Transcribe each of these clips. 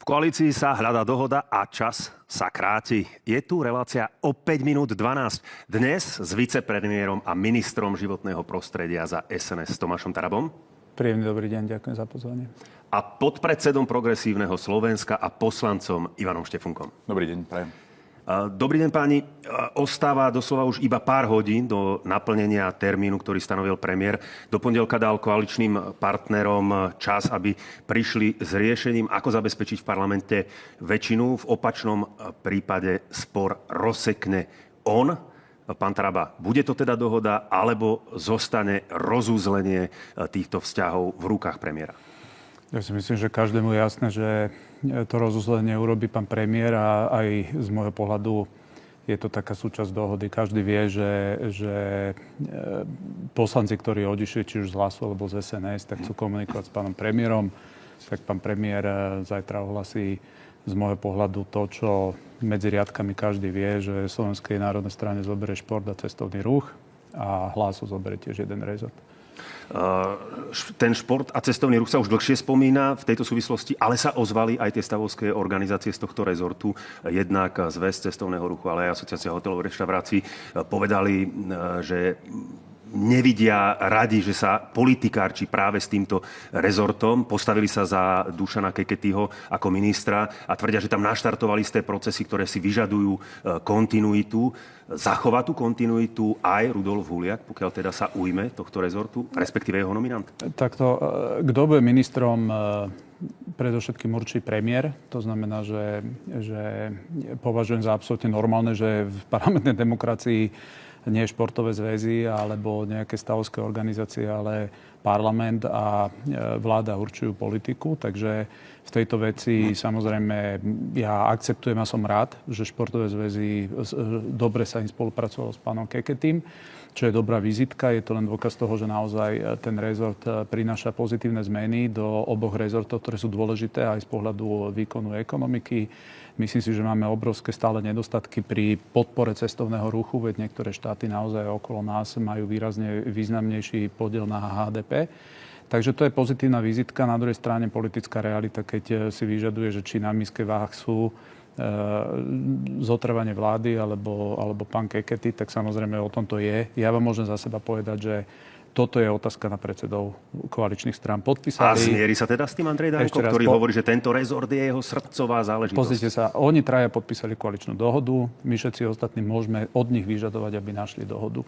koalícii sa hľadá dohoda a čas sa kráti. Je tu relácia o 5 minút 12. Dnes s vicepremiérom a ministrom životného prostredia za SNS Tomášom Tarabom. Príjemný dobrý deň, ďakujem za pozvanie. A podpredsedom Progresívneho Slovenska a poslancom Ivanom Štefunkom. Dobrý deň, prajem. Dobrý deň páni. Ostáva doslova už iba pár hodín do naplnenia termínu, ktorý stanovil premiér. Do pondelka dal koaličným partnerom čas, aby prišli s riešením, ako zabezpečiť v parlamente väčšinu. V opačnom prípade spor rozsekne on. Pán Taraba, bude to teda dohoda, alebo zostane rozúzlenie týchto vzťahov v rukách premiéra? Ja si myslím, že každému je jasné, že to rozuzlenie urobí pán premiér a aj z môjho pohľadu je to taká súčasť dohody. Každý vie, že poslanci, ktorí odišli či už z Hlasu alebo z SNS, tak chcú komunikovať s pánom premiérom. Tak pán premiér zajtra ohlasí z môjho pohľadu to, čo medzi riadkami každý vie, že Slovenskej národnej strane zoberie šport a cestovný ruch a Hlasu zoberie tiež jeden rezort. Ten šport a cestovný ruch sa už dlhšie spomína v tejto súvislosti, ale sa ozvali aj tie stavovské organizácie z tohto rezortu. Jednak Zväz cestovného ruchu, ale aj Asociácia hotelov reštaurácií povedali, že nevidia radi, že sa politikárči práve s týmto rezortom. Postavili sa za Dušana Keketyho ako ministra a tvrdia, že tam naštartovali isté procesy, ktoré si vyžadujú kontinuitu. Zachová tú kontinuitu aj Rudolf Huliak, pokiaľ teda sa ujme tohto rezortu, respektíve jeho nominant? Takto, kto bude ministrom, predovšetkým určí premiér. To znamená, že považujem za absolútne normálne, že v parlamentnej demokracii nie športové zväzy alebo nejaké stavovské organizácie, ale parlament a vláda určujú politiku. Takže v tejto veci samozrejme ja akceptujem a som rád, že športové zväzy dobre sa im spolupracovalo s pánom Keketym, čo je dobrá vizitka. Je to len dôkaz toho, že naozaj ten rezort prináša pozitívne zmeny do oboch rezortov, ktoré sú dôležité aj z pohľadu výkonu ekonomiky. Myslím si, že máme obrovské stále nedostatky pri podpore cestovného ruchu, veď niektoré štáty naozaj okolo nás majú výrazne významnejší podiel na HDP. Takže to je pozitívna vizitka. Na druhej strane politická realita, keď si vyžaduje, že či na miske váh sú zotrvanie vlády alebo pán Kekety, tak samozrejme o tom to je. Ja vám môžem za seba povedať, že toto je otázka na predsedov koaličných strán. Podpísali... A zmierí sa teda s tým Andrej Danko, ktorý hovorí, že tento rezort je jeho srdcová záležitosť? Pozrite sa, oni traja podpísali koaličnú dohodu, my všetci ostatní môžeme od nich vyžadovať, aby našli dohodu.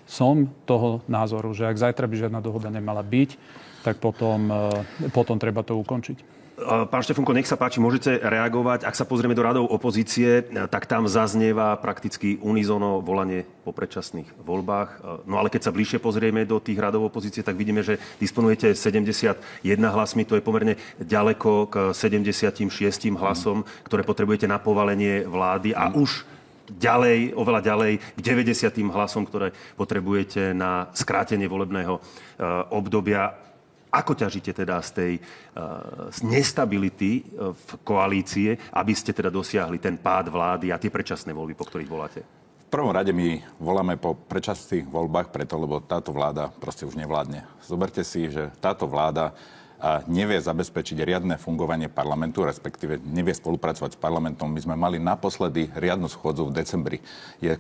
Som toho názoru, že ak zajtra by žiadna dohoda nemala byť, tak potom treba to ukončiť. Pán Štefunko, nech sa páči, môžete reagovať. Ak sa pozrieme do radov opozície, tak tam zaznieva prakticky unizono volanie po predčasných voľbách. No ale keď sa bližšie pozrieme do tých radov opozície, tak vidíme, že disponujete 71 hlasmi. To je pomerne ďaleko k 76 hlasom, ktoré potrebujete na povalenie vlády a už ďalej, oveľa ďalej k 90 hlasom, ktoré potrebujete na skrátenie volebného obdobia. Ako ťažíte teda z tej nestability v koalície, aby ste teda dosiahli ten pád vlády a tie predčasné voľby, po ktorých voláte? V prvom rade my voláme po predčasných voľbách preto, lebo táto vláda proste už nevládne. Zoberte si, že táto vláda nevie zabezpečiť riadne fungovanie parlamentu, respektíve nevie spolupracovať s parlamentom. My sme mali naposledy riadnu schôdzu v decembri. Je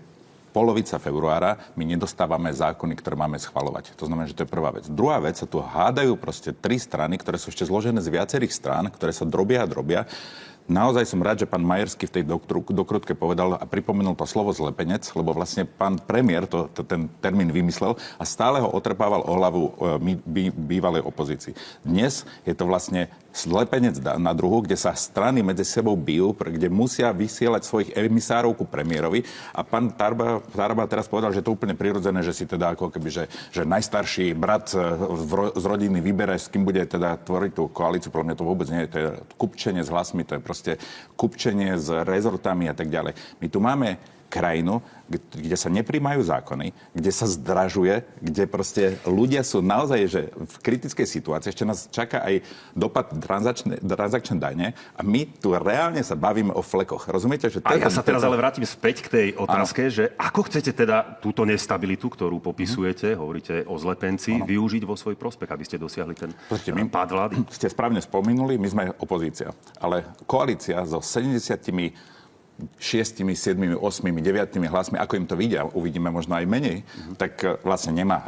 polovica februára, my nedostávame zákony, ktoré máme schvaľovať. To znamená, že to je prvá vec. Druhá vec, sa tu hádajú proste 3 strany, ktoré sú ešte zložené z viacerých strán, ktoré sa drobia a drobia. Naozaj som rád, že pán Majerský v tej dokrutke povedal a pripomenul to slovo zlepenec, lebo vlastne pán premiér ten termín vymyslel a stále ho otrpával o hlavu bývalej opozícii. Dnes je to vlastne zlepenec na druhu, kde sa strany medzi sebou bijú, kde musia vysielať svojich emisárov ku premiérovi. A pán Taraba teraz povedal, že to je úplne prirodzené, že si teda ako keby, že najstarší brat z rodiny vybere, s kým bude teda tvoriť tú koalíciu. Podľa mňa to vôbec nie je. To je kupčenie s hlasmi, to je proste kupčenie s rezortami a tak ďalej. My tu máme krajinu, kde sa nepríjmajú zákony, kde sa zdražuje, kde proste ľudia sú naozaj že v kritickej situácii. Ešte nás čaká aj dopad transakčné dane a my tu reálne sa bavíme o flekoch. Rozumiete? Že a ja sa teraz ale vrátim späť k tej otázke, že ako chcete teda túto nestabilitu, ktorú popisujete, hovoríte o zlepenci, využiť vo svoj prospech, aby ste dosiahli ten pád vlády? Ste správne spomenuli, my sme opozícia, ale koalícia so 6, 7, 8, 9 hlasmi, ako im to vidia, uvidíme možno aj menej, tak vlastne nemá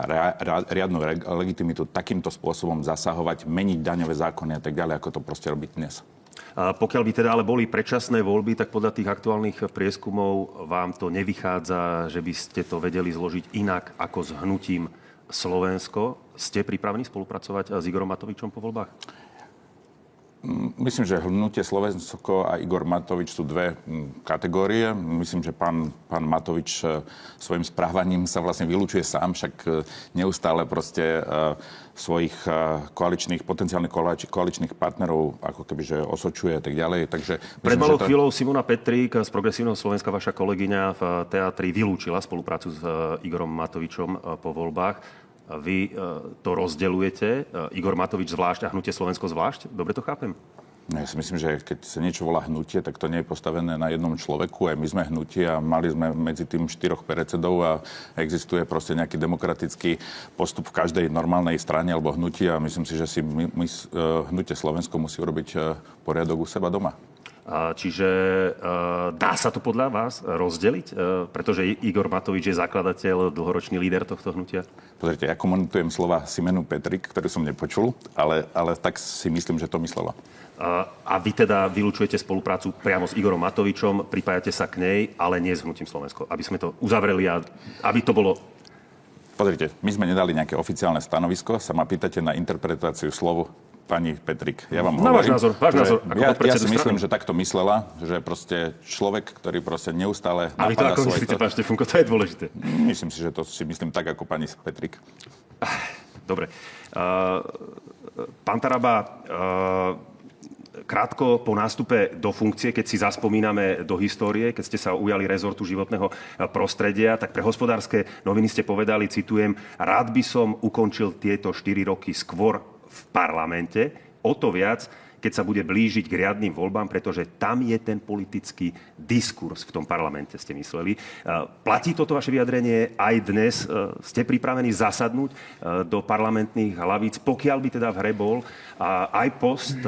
riadnu legitimitu takýmto spôsobom zasahovať, meniť daňové zákony a tak ďalej, ako to proste robiť dnes. A pokiaľ by teda ale boli predčasné voľby, tak podľa tých aktuálnych prieskumov vám to nevychádza, že by ste to vedeli zložiť inak ako s hnutím Slovensko. Ste pripravení spolupracovať s Igorom Matovičom po voľbách? Myslím, že hnutie Slovensko a Igor Matovič sú dve kategórie. Myslím, že pán Matovič svojim správaním sa vlastne vylúčuje sám, však neustále proste svojich potenciálnych koaličných partnerov ako keby, že osočuje a tak ďalej. Takže pred malou chvíľou Simona Petrík z Progresívneho Slovenska, vaša kolegyňa v teatri, vylúčila spoluprácu s Igorom Matovičom po voľbách. Vy to rozdeľujete, Igor Matovič zvlášť a hnutie Slovensko zvlášť? Dobre to chápem? Ja si myslím, že keď sa niečo volá hnutie, tak to nie je postavené na jednom človeku. Aj my sme hnutie a mali sme medzi tým 4 predsedov a existuje proste nejaký demokratický postup v každej normálnej strane alebo hnutí a myslím si, že si hnutie Slovensko musí urobiť poriadok u seba doma. Čiže dá sa to podľa vás rozdeliť? Pretože Igor Matovič je zakladateľ, dlhoročný líder tohto hnutia? Pozrite, ja komentujem slova Simonu Petrík, ktorú som nepočul, ale tak si myslím, že to myslela. A vy teda vylučujete spoluprácu priamo s Igorom Matovičom, pripájate sa k nej, ale nie s hnutím Slovensko. Aby sme to uzavreli a aby to bolo... Pozrite, my sme nedali nejaké oficiálne stanovisko, sa ma pýtate na interpretáciu slovu pani Petrík. Ja vám hovorím, váš názor. Ja si myslím, že takto myslela, že proste človek, ktorý proste neustále napadá svoj... A vy to ako myslíte, pán Štefunko, to je dôležité. Myslím si, že to si myslím tak, ako pani Petrík. Dobre. Pán Taraba, krátko po nástupe do funkcie, keď si zaspomíname do histórie, keď ste sa ujali rezortu životného prostredia, tak pre Hospodárske noviny ste povedali, citujem, rád by som ukončil tieto 4 roky skôr v parlamente, o to viac, keď sa bude blížiť k riadnym voľbám, pretože tam je ten politický diskurs v tom parlamente, ste mysleli. Platí toto vaše vyjadrenie aj dnes? Ste pripravení zasadnúť do parlamentných hlavíc, pokiaľ by teda v hre bol aj post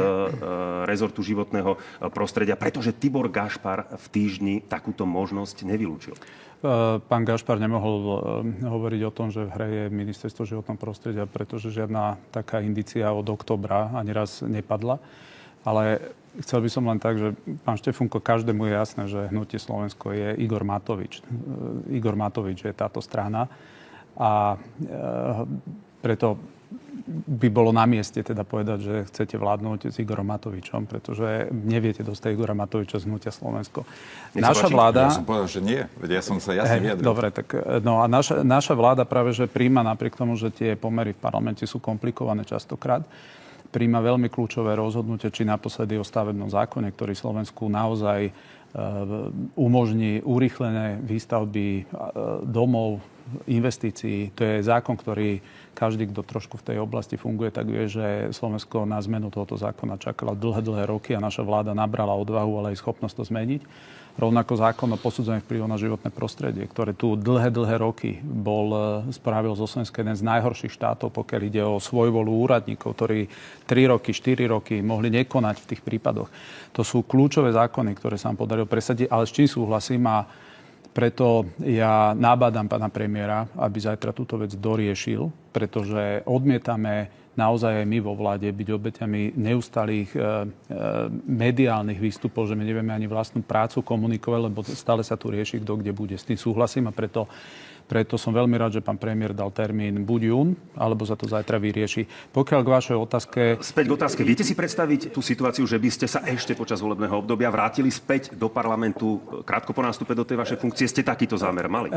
rezortu životného prostredia, pretože Tibor Gašpar v týždni takúto možnosť nevylúčil? Pán Gašpar nemohol hovoriť o tom, že v hre je ministerstvo životného prostredia, pretože žiadna taká indícia od októbra ani raz nepadla. Ale chcel by som len tak, že pán Štefunko, každému je jasné, že hnutie Slovensko je Igor Matovič. Igor Matovič je táto strana a preto by bolo na mieste teda povedať, že chcete vládnuť s Igorom Matovičom, pretože neviete dostať Igora Matoviča z hnutia Slovensko. Naša vláda... Ja som povedal, že nie. Ja som sa jasne vyjadril. Dobre, tak no a naša vláda práve, že príjma napriek tomu, že tie pomery v parlamente sú komplikované častokrát, príjma veľmi kľúčové rozhodnutie, či naposledy o stavebnom zákone, ktorý Slovensku naozaj umožní urýchlené výstavby domov, investícií. To je zákon, ktorý každý, kto trošku v tej oblasti funguje, tak vie, že Slovensko na zmenu tohoto zákona čakalo dlhé roky a naša vláda nabrala odvahu, ale aj schopnosť to zmeniť. Rovnako zákon o posudzovaní vplyvu na životné prostredie, ktoré tu dlhé roky spravil zo Slovenska jeden z najhorších štátov, pokiaľ ide o svojvolu úradníkov, ktorí 3 roky, 4 roky mohli nekonať v tých prípadoch. To sú kľúčové zákony, ktoré sa nám podarilo presadiť, ale s čím súhlasím a preto ja nabádam pána premiéra, aby zajtra túto vec doriešil, pretože odmietame naozaj aj my vo vláde byť obeťami neustálých mediálnych výstupov, že my nevieme ani vlastnú prácu komunikovať, lebo stále sa tu rieši, kto kde bude. S tým súhlasím a preto som veľmi rád, že pán premiér dal termín buď jún, alebo sa to zajtra vyrieši. Pokiaľ k vašej otázke... Späť k otázke. Viete si predstaviť tú situáciu, že by ste sa ešte počas volebného obdobia vrátili späť do parlamentu krátko po nástupe do tej vašej funkcie? Ste takýto zámer mali?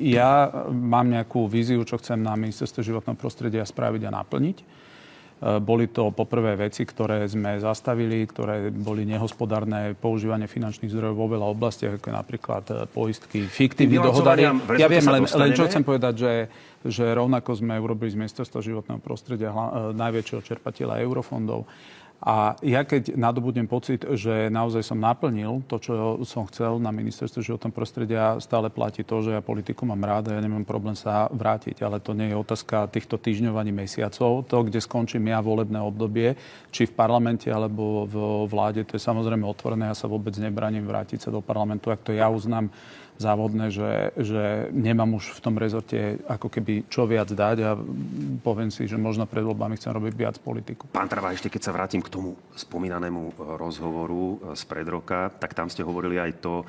Ja mám nejakú víziu, čo chcem na ministerstve životného prostredia spraviť a naplniť. Boli to poprvé veci, ktoré sme zastavili, ktoré boli nehospodárne, používanie finančných zdrojov vo veľa oblastiach, ako napríklad poistky, fiktívni dohodári. Ja viem, len čo chcem povedať, že rovnako sme urobili z Ministerstva životného prostredia najväčšieho čerpateľa eurofondov. A ja keď nadobudnem pocit, že naozaj som naplnil to, čo som chcel na Ministerstve životného prostredia, stále platí to, že ja politiku mám rád a ja nemám problém sa vrátiť. Ale to nie je otázka týchto týždňov ani mesiacov. To, kde skončím ja volebné obdobie, či v parlamente alebo v vláde, to je samozrejme otvorené. Ja sa vôbec nebraním vrátiť sa do parlamentu, ak to ja uznám závodné, že nemám už v tom rezorte ako keby čo viac dať a poviem si, že možno pred voľbami chcem robiť viac politiku. Pán Traba, ešte keď sa vrátim k tomu spomínanému rozhovoru z pred roka, tak tam ste hovorili aj to,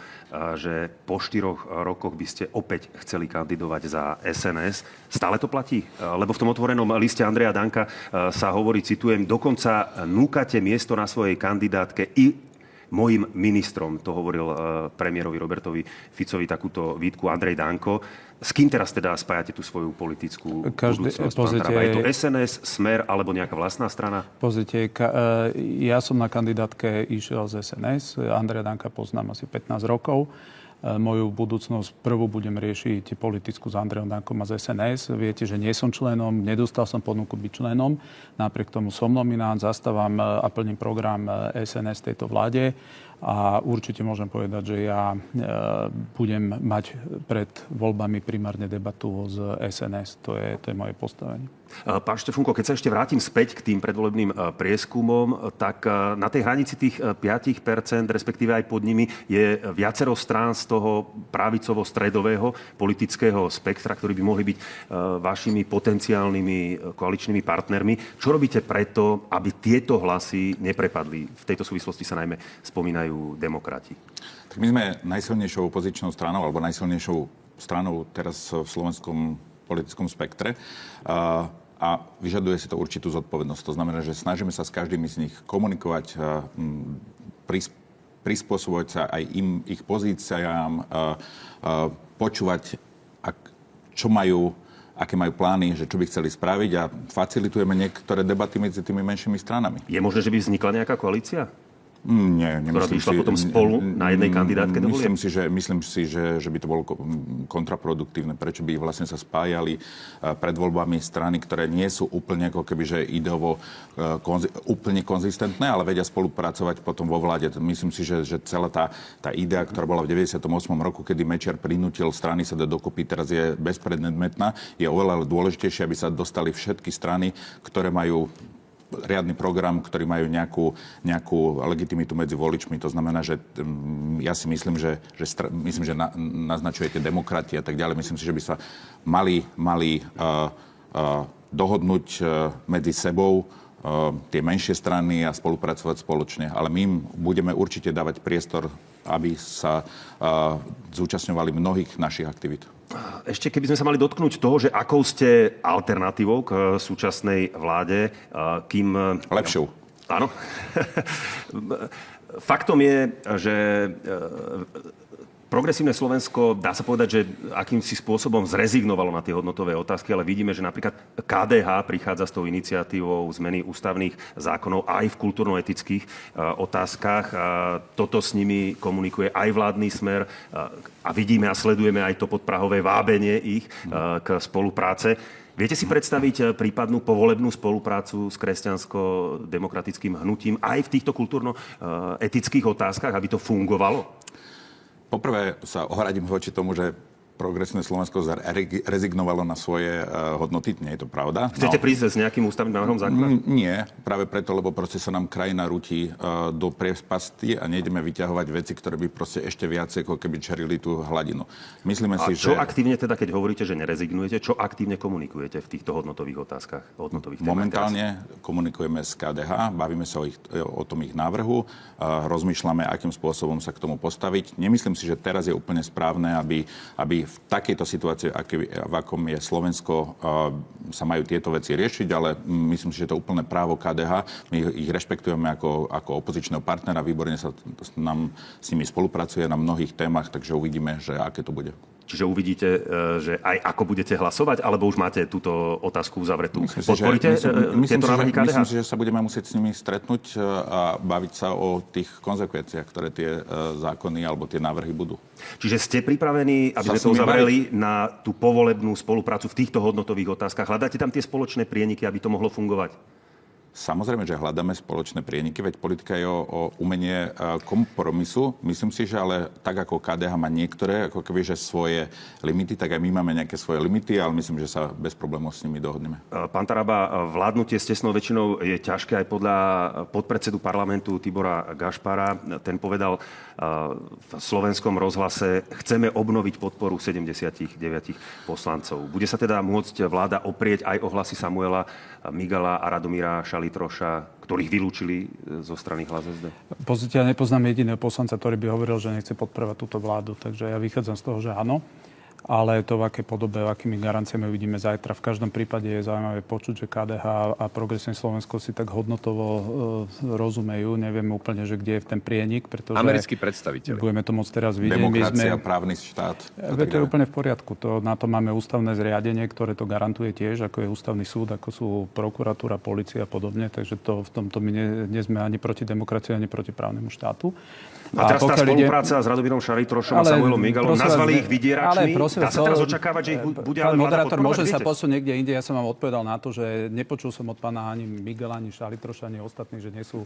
že po 4 rokoch by ste opäť chceli kandidovať za SNS. Stále to platí? Lebo v tom otvorenom liste Andreja Danka sa hovorí, citujem, dokonca núkate miesto na svojej kandidátke i mojim ministrom, to hovoril premiérovi Robertovi Ficovi takúto výtku Andrej Danko. S kým teraz teda spájate tú svoju politickú budúcnosť? Je to SNS, Smer alebo nejaká vlastná strana? Pozrite, ja som na kandidátke išiel z SNS. Andreja Danka poznám asi 15 rokov. Moju budúcnosť prvú budem riešiť politickú s Andrejom Dankom a z SNS. Viete, že nie som členom, nedostal som ponuku byť členom. Napriek tomu som nominant, zastávam a plním program SNS tejto vláde. A určite môžem povedať, že ja budem mať pred voľbami primárne debatu z SNS. To je moje postavenie. Pán Štefunko, keď sa ešte vrátim späť k tým predvolebným prieskumom, tak na tej hranici tých 5%, respektíve aj pod nimi, je viacero strán z toho pravicovo-stredového politického spektra, ktorí by mohli byť vašimi potenciálnymi koaličnými partnermi. Čo robíte preto, aby tieto hlasy neprepadli? V tejto súvislosti sa najmä spomínajú demokrati. Tak my sme najsilnejšou opozičnou stranou, alebo najsilnejšou stranou teraz v slovenskom politickom spektre a vyžaduje si to určitú zodpovednosť. To znamená, že snažíme sa s každým z nich komunikovať, prispôsobovať sa aj ich pozíciám, počúvať, aké majú plány, že čo by chceli spraviť a facilitujeme niektoré debaty medzi tými menšími stranami. Je možné, že by vznikla nejaká koalícia? Nie, ktorá by išla potom spolu na jednej kandidátke do volieb? Myslím si, že by to bolo kontraproduktívne. Prečo by vlastne sa spájali pred voľbami strany, ktoré nie sú úplne ako keby, že ideovo úplne konzistentné, ale vedia spolupracovať potom vo vláde. Myslím si, že celá tá idea, ktorá bola v 98. roku, kedy Mečiar prinútil strany sa dokopy, teraz je bezpredmetná, je oveľa dôležitejšie, aby sa dostali všetky strany, ktoré majú riadny program, ktorí majú nejakú legitimitu medzi voličmi. To znamená, že ja si myslím, že naznačujete demokrati a tak ďalej. Myslím si, že by sa mali dohodnúť medzi sebou tie menšie strany a spolupracovať spoločne. Ale my im budeme určite dávať priestor, aby sa zúčastňovali mnohých našich aktivít. Ešte keby sme sa mali dotknúť toho, že akou ste alternatívou k súčasnej vláde, kým... Lepšou. Áno. Faktom je, že progresívne Slovensko, dá sa povedať, že akýmsi spôsobom zrezignovalo na tie hodnotové otázky, ale vidíme, že napríklad KDH prichádza s tou iniciatívou zmeny ústavných zákonov aj v kultúrno-etických otázkach. Toto s nimi komunikuje aj vládny Smer a vidíme a sledujeme aj to podprahové vábenie ich k spolupráce. Viete si predstaviť prípadnú povolebnú spoluprácu s kresťansko-demokratickým hnutím aj v týchto kultúrno-etických otázkach, aby to fungovalo? Poprvé sa ohradím voči tomu, že progresívne Slovensko rezignovalo na svoje hodnoty. Nie je to pravda. Chcete prísť s nejakým ústavným návrhom zákona? Nie, práve preto, lebo proste sa nám krajina rúti do priepasti a nejdeme vyťahovať veci, ktoré by proste ešte viacej ako keby čerili tú hladinu. Myslíme si, čo aktívne teda, keď hovoríte, že nerezignujete, čo aktívne komunikujete v týchto hodnotových otázkach? Momentálne komunikujeme s KDH, bavíme sa o tom ich návrhu, rozmýšľame, akým spôsobom sa k tomu postaviť. Nemyslím si, že teraz je úplne správne, aby v takejto situácii, v akom je Slovensko, sa majú tieto veci riešiť, ale myslím si, že to je úplné právo KDH. My ich rešpektujeme ako opozičného partnera, výborne sa nám s nimi spolupracuje na mnohých témach, takže uvidíme, že aké to bude. Čiže uvidíte, že aj ako budete hlasovať, alebo už máte túto otázku uzavretú. Podporíte tieto návrhy KDH? Myslím si, že sa budeme musieť s nimi stretnúť a baviť sa o tých konzekvenciách, ktoré tie zákony alebo tie návrhy budú. Čiže ste pripravení, aby sme to uzavreli na tú povolebnú spoluprácu v týchto hodnotových otázkach? Hľadáte tam tie spoločné prieniky, aby to mohlo fungovať? Samozrejme, že hľadáme spoločné prieniky, veď politika je o umenie kompromisu. Myslím si, že ale tak ako KDH má niektoré, ako keby, že svoje limity, tak aj my máme nejaké svoje limity, ale myslím, že sa bez problémov s nimi dohodneme. Pán Taraba, vládnutie s tesnou väčšinou je ťažké aj podľa podpredsedu parlamentu Tibora Gašpara. Ten povedal v slovenskom rozhlase, chceme obnoviť podporu 79 poslancov. Bude sa teda môcť vláda oprieť aj o hlasy Samuela Migala a Radomíra Šalitroša, ktorých vylúčili zo strany Hlas SD? Ja nepoznám jediného poslanca, ktorý by hovoril, že nechce podporovať túto vládu. Takže ja vychádzam z toho, že áno. Ale to, v akej podobe, akými garanciami uvidíme zajtra. V každom prípade je zaujímavé počuť, že KDH a Progresívne Slovensko si tak hodnotovo rozumejú. Neviem úplne, že kde je ten prienik, pretože americkí predstavitelia. Budeme to môcť teraz vidieť. Demokracia, právny štát. To je úplne v poriadku. Na to máme ústavné zriadenie, ktoré to garantuje tiež, ako je ústavný súd, ako sú prokuratúra, polícia a podobne. Takže v tomto my nie sme ani proti demokracii, ani proti právnemu štátu. A teraz tá spolupráca s Radomírom Šalitrošom a Samuelom Migalom, nazvali ich vydieračmi. Dá sa teraz očakávať, že ich bude ale vláda podporovať? Môže sa posunúť niekde inde. Ja som vám odpovedal na to, že nepočul som od pána ani Migala, ani Šalitroša, ani ostatní, že nie sú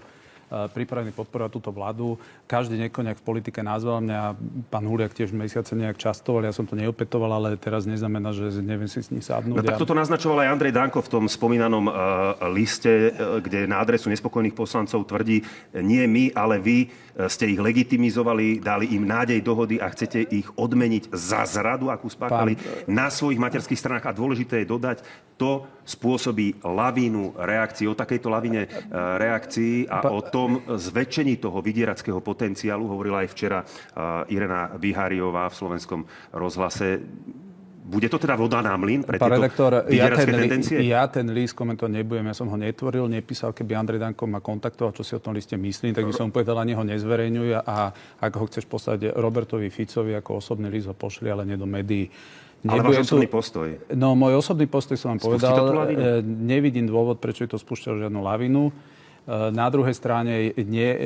pripravení podporovať túto vládu. Každý niekoho nejak v politike nazval mňa, pán Huliak tiež mesiace nejak častoval, ja som to neopetoval, ale teraz neznamená, že neviem si s ním sadnúť. No tak toto naznačoval aj Andrej Danko v tom spomínanom liste, kde na adresu nespokojných poslancov tvrdí, nie my, ale vy ste ich legitimizovali, dali im nádej dohody a chcete ich odmeniť za zradu, akú spáchali na svojich materských stranách. A dôležité je dodať, to spôsobí lavínu reakcií. O takejto lavine reakcií a o tom zväčšení toho vydierackého potenciálu hovorila aj včera Irena Biháriová v slovenskom rozhlase. Bude to teda voda na mlyn pre tieto vydieracké tendencie? Ja ten list komentovať nebudem, ja som ho netvoril, nepísal, keby Andrej Danko ma kontaktoval, čo si o tom liste myslím, tak by som povedal, ani ho nezverejňuj a ak ho chceš poslať Robertovi Ficovi ako osobný list, ho pošli, ale nie do médií. Ale váš osobný postoj? No, môj osobný postoj som vám povedal. Nevidím dôvod, prečo je to spúšťalo žiadnu lavinu. Na druhej strane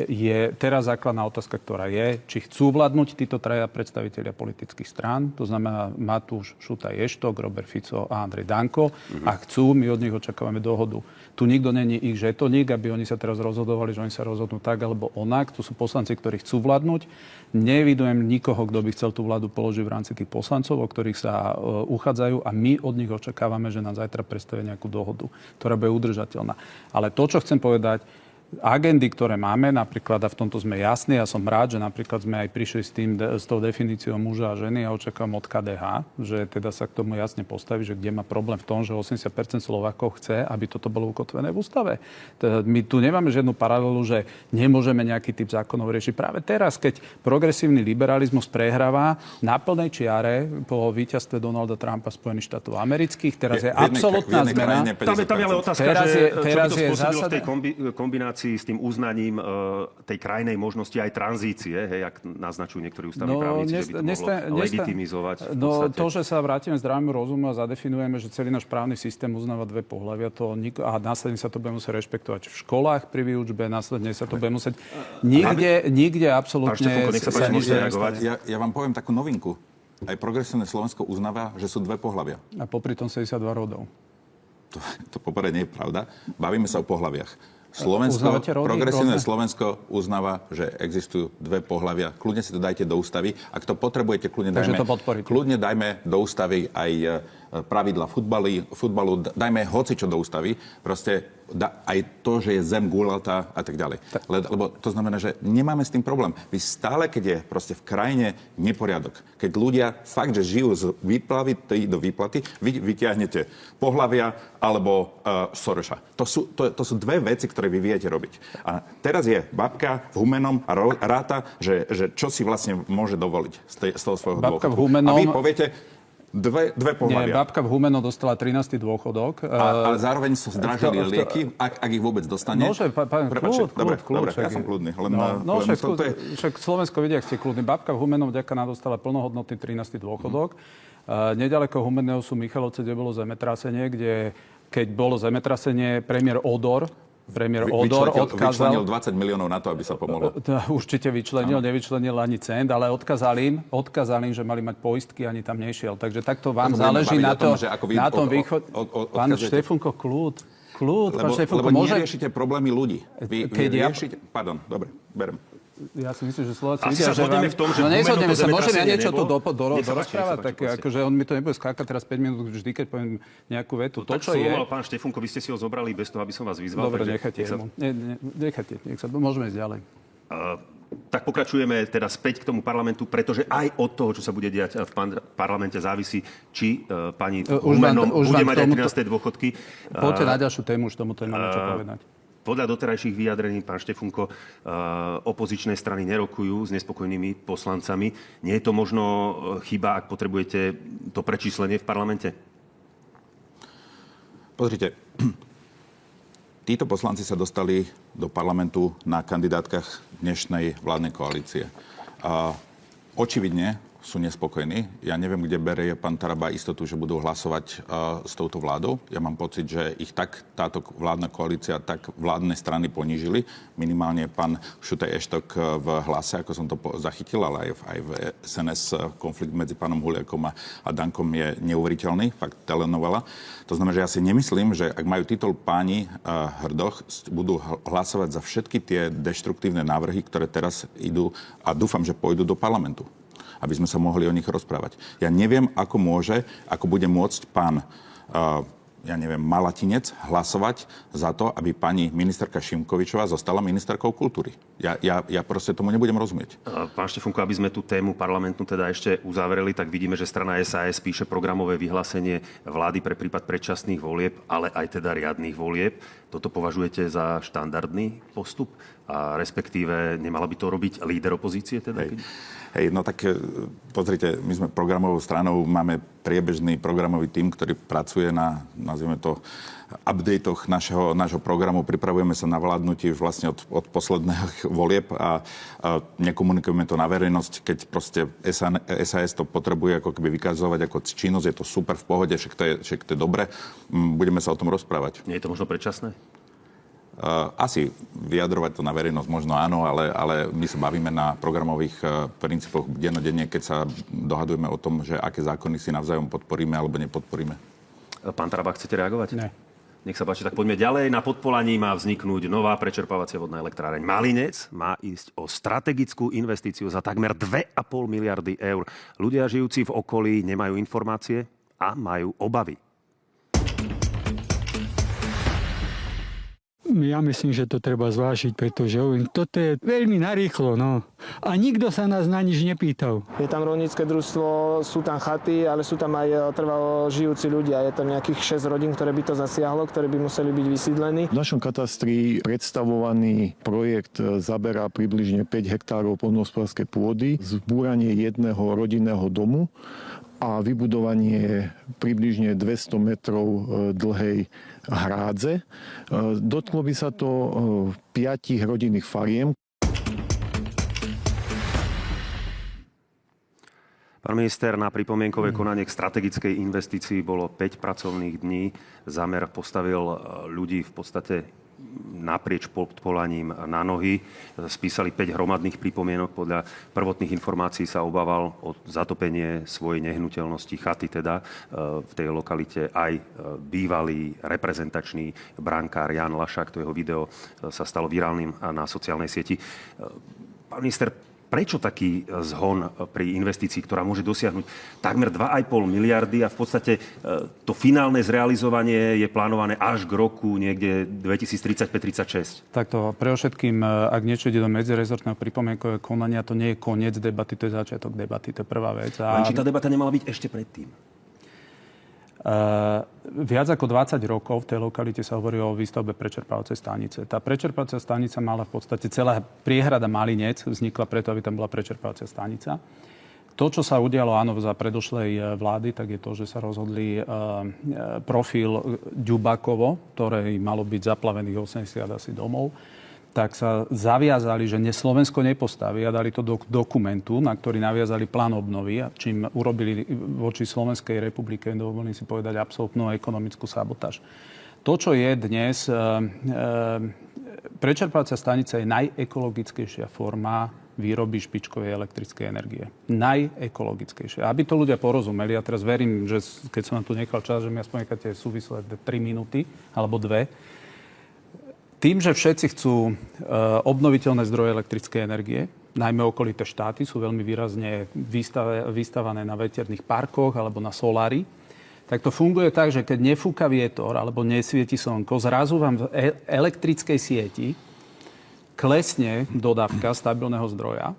je teraz základná otázka, ktorá je, či chcú vládnuť títo traja predstavitelia politických strán, to znamená Matúš Šutaj Eštok, Robert Fico a Andrej Danko. A chcú, my od nich očakávame dohodu. Tu nikto není ich žetoník, aby oni sa teraz rozhodovali, že oni sa rozhodnú tak alebo onak. Tu sú poslanci, ktorí chcú vládnuť. Nevidujem nikoho, kto by chcel tú vládu položiť v rámci tých poslancov, o ktorých sa uchádzajú, a my od nich očakávame, že nám zajtra predstavia nejakú dohodu, ktorá bude udržateľná. Ale to, čo chcem povedať, agendy, ktoré máme, napríklad, a v tomto sme jasní, ja som rád, že napríklad sme aj prišli s tou definíciou muža a ženy a očakávam od KDH, že teda sa k tomu jasne postaví, že kde má problém v tom, že 80% Slovákov chce, aby toto bolo ukotvené v ústave. My tu nemáme žiadnu paralelu, že nemôžeme nejaký typ zákonov riešiť. Práve teraz, keď progresívny liberalizmus prehráva na plnej čiare po víťazstve Donalda Trumpa Spojených štátov amerických, teraz je absolútna zmena. Tam je ale otázka, že čo by to spôsobilo v tej kombinácii s tým uznaním tej krajnej možnosti aj tranzície, hej, jak naznačujú niektorí ústavní právnici, že by to mohlo legitimizovať. No to, že sa vrátime zdravému rozumu a zadefinujeme, že celý náš právny systém uznáva dve pohlavia, a následne sa to bude musieť rešpektovať v školách pri výučbe, následne sa to bude musieť nikde absolútne sa nič nestane. Ja vám poviem takú novinku. Aj Progresívne Slovensko uznáva, že sú dve pohlavia. A popri tom 72 rodov. To poprvé nie je pravda. Bavíme sa o pohľaviach. Progresívne Slovensko uznáva, že existujú dve pohlavia. Kľudne si to dajte do ústavy. Ak to potrebujete, kľudne dajme do ústavy aj pravidla futbalu, dajme hocičo do ústavy. Proste aj to, že je zem guľatá a tak ďalej. Lebo to znamená, že nemáme s tým problém. Vy stále, keď je proste v krajine neporiadok, keď ľudia fakt, že žijú z výplavy do výplaty, vy vyťahnete pohlavia alebo Soroša. To sú dve veci, ktoré vy viete robiť. A teraz je babka v Humennom a ráta, že čo si vlastne môže dovoliť z toho svojho dôchodku. A vy poviete, Dve pohľavia. Nie, babka v Humeno dostala 13. dôchodok. Ale zároveň sa zdražili lieky, ak ich vôbec dostane. Môže, pán, Prepáčte, dobre, ja som kľudný. Však Slovensko vidia, ak ste kľudní. Babka v Humeno vďaka nám dostala plnohodnotný 13. dôchodok. Nedaleko Humenného sú Michalovce, kde bolo zemetrasenie, kde keď bolo zemetrasenie, premiér Odor odkázal... Vyčlenil 20 miliónov na to, aby sa pomohlo. Určite vyčlenil, nevyčlenil ani cent, ale odkázal im, že mali mať poistky, ani tam nešiel. Takže takto vám záleží na tom východ... Pán Štefunko, kľud. Lebo neriešite problémy ľudí. Pardon, dobre, berem. Ja si myslím, že Slováci vidia, že v tom, že nezhodneme sa. Môžem ja niečo tu dorozprávať? Tak akože on mi to nebude skákať teraz 5 minút vždy, keď poviem nejakú vetu. To, čo je... Pán Štefunko, vy ste si ho zobrali bez toho, aby som vás vyzval. Dobre, nechajte. Môžeme ísť ďalej. Tak pokračujeme teda späť k tomu parlamentu, pretože aj od toho, čo sa bude diať v parlamente, závisí, či pani Humenom bude mať aj 13. dôchodky. Poďte na ďalšiu tému, už tomuto nemám čo povedať. Podľa doterajších vyjadrení, pán Štefunko, opozičné strany nerokujú s nespokojnými poslancami. Nie je to možno chyba, ak potrebujete to prečíslenie v parlamente? Pozrite, títo poslanci sa dostali do parlamentu na kandidátkach dnešnej vládnej koalície. Očividne sú nespokojní. Ja neviem, kde berie pán Taraba istotu, že budú hlasovať s touto vládou. Ja mám pocit, že ich tak táto vládna koalícia, tak vládne strany ponížili. Minimálne pán Šutej Eštok v Hlase, ako som to zachytil, ale aj v SNS konflikt medzi pánom Huliakom a Dankom je neuveriteľný, fakt telenovela. To znamená, že ja si nemyslím, že ak majú titul páni Hrdoch, budú hlasovať za všetky tie deštruktívne návrhy, ktoré teraz idú a dúfam, že pôjdu do parlamentu, aby sme sa mohli o nich rozprávať. Ja neviem, ako bude môcť pán, Malatinec hlasovať za to, aby pani ministerka Šimkovičová zostala ministerkou kultúry. Ja proste tomu nebudem rozumieť. Pán Štefunko, aby sme tú tému parlamentnú teda ešte uzavreli, tak vidíme, že strana SAS píše programové vyhlásenie vlády pre prípad predčasných volieb, ale aj teda riadnych volieb. Toto považujete za štandardný postup? A respektíve nemala by to robiť líder opozície teda? Hej, no tak pozrite, my sme programovou stranou, máme priebežný programový tím, ktorý pracuje na, nazvime to, updatech nášho programu. Pripravujeme sa na vládnutie už vlastne od posledných volieb a nekomunikujeme to na verejnosť. Keď proste SAS to potrebuje ako keby vykazovať ako činnosť, je to super v pohode, však to je dobre. Budeme sa o tom rozprávať. Nie je to možno predčasné? Asi vyjadrovať to na verejnosť možno áno, ale my sa bavíme na programových princípoch dennodenne, keď sa dohadujeme o tom, že aké zákony si navzájom podporíme alebo nepodporíme. Pán Taraba, chcete reagovať? Ne. Nech sa páči, tak poďme ďalej. Na Podpolaní má vzniknúť nová prečerpávacia vodná elektráreň Malinec. Má ísť o strategickú investíciu za takmer 2,5 miliardy eur. Ľudia žijúci v okolí nemajú informácie a majú obavy. Ja myslím, že to treba zvážiť, pretože toto je veľmi narýchlo, no. A nikto sa nás na nič nepýtal. Je tam rolnícke družstvo, sú tam chaty, ale sú tam aj trvalo žijúci ľudia. Je tam nejakých 6 rodín, ktoré by to zasiahlo, ktoré by museli byť vysídlení. V našom katastri predstavovaný projekt zaberá približne 5 hektárov poľnohospodárskej pôdy, zbúranie jedného rodinného domu a vybudovanie približne 200 metrov dlhej hrádze. Dotklo by sa to 5 rodinných fariem. Pán minister, na pripomienkové konanie k strategickej investícii bolo 5 pracovných dní. Zámer postavil ľudí v podstate naprieč Podpolaním na nohy. Spísali 5 hromadných pripomienok. Podľa prvotných informácií sa obával o zatopenie svojej nehnuteľnosti, chaty teda, v tej lokalite aj bývalý reprezentačný brankár Jan Lašák. To jeho video sa stalo virálnym na sociálnej sieti. Pán minister, prečo taký zhon pri investícii, ktorá môže dosiahnuť takmer 2,5 miliardy a v podstate to finálne zrealizovanie je plánované až k roku niekde 2035-36? Takto, pre všetkým, ak niečo ide do medzirezortného pripomienkového konania, to nie je koniec debaty, to je začiatok debaty, to je prvá vec. Len či tá debata nemala byť ešte predtým? Viac ako 20 rokov v tej lokalite sa hovorí o výstavbe prečerpávacej stanice. Tá prečerpávacia stanica mala v podstate celá priehrada Malinec vznikla preto, aby tam bola prečerpávacia stanica. To, čo sa udialo áno za predošlej vlády, tak je to, že sa rozhodli profil Ďubákovo, ktoré malo byť zaplavených 80 asi domov, tak sa zaviazali, že Slovensko nepostaví a dali to do dokumentu, na ktorý naviazali plán obnovy, čím urobili voči Slovenskej republike, dovolím si povedať, absolútnu ekonomickú sabotáž. To, čo je dnes, prečerpávacia stanica je najekologickejšia forma výroby špičkovej elektrickej energie. Najekologickejšie. Aby to ľudia porozumeli, ja teraz verím, že keď som vám tu nechal čas, že mi aspoň necháte súvislé 3 minúty, alebo 2. Tým, že všetci chcú obnoviteľné zdroje elektrickej energie, najmä okolité štáty sú veľmi výrazne vystavané na veterných parkoch alebo na solári, tak to funguje tak, že keď nefúka vietor alebo nesvieti slnko, zrazu vám v elektrickej sieti klesne dodávka stabilného zdroja.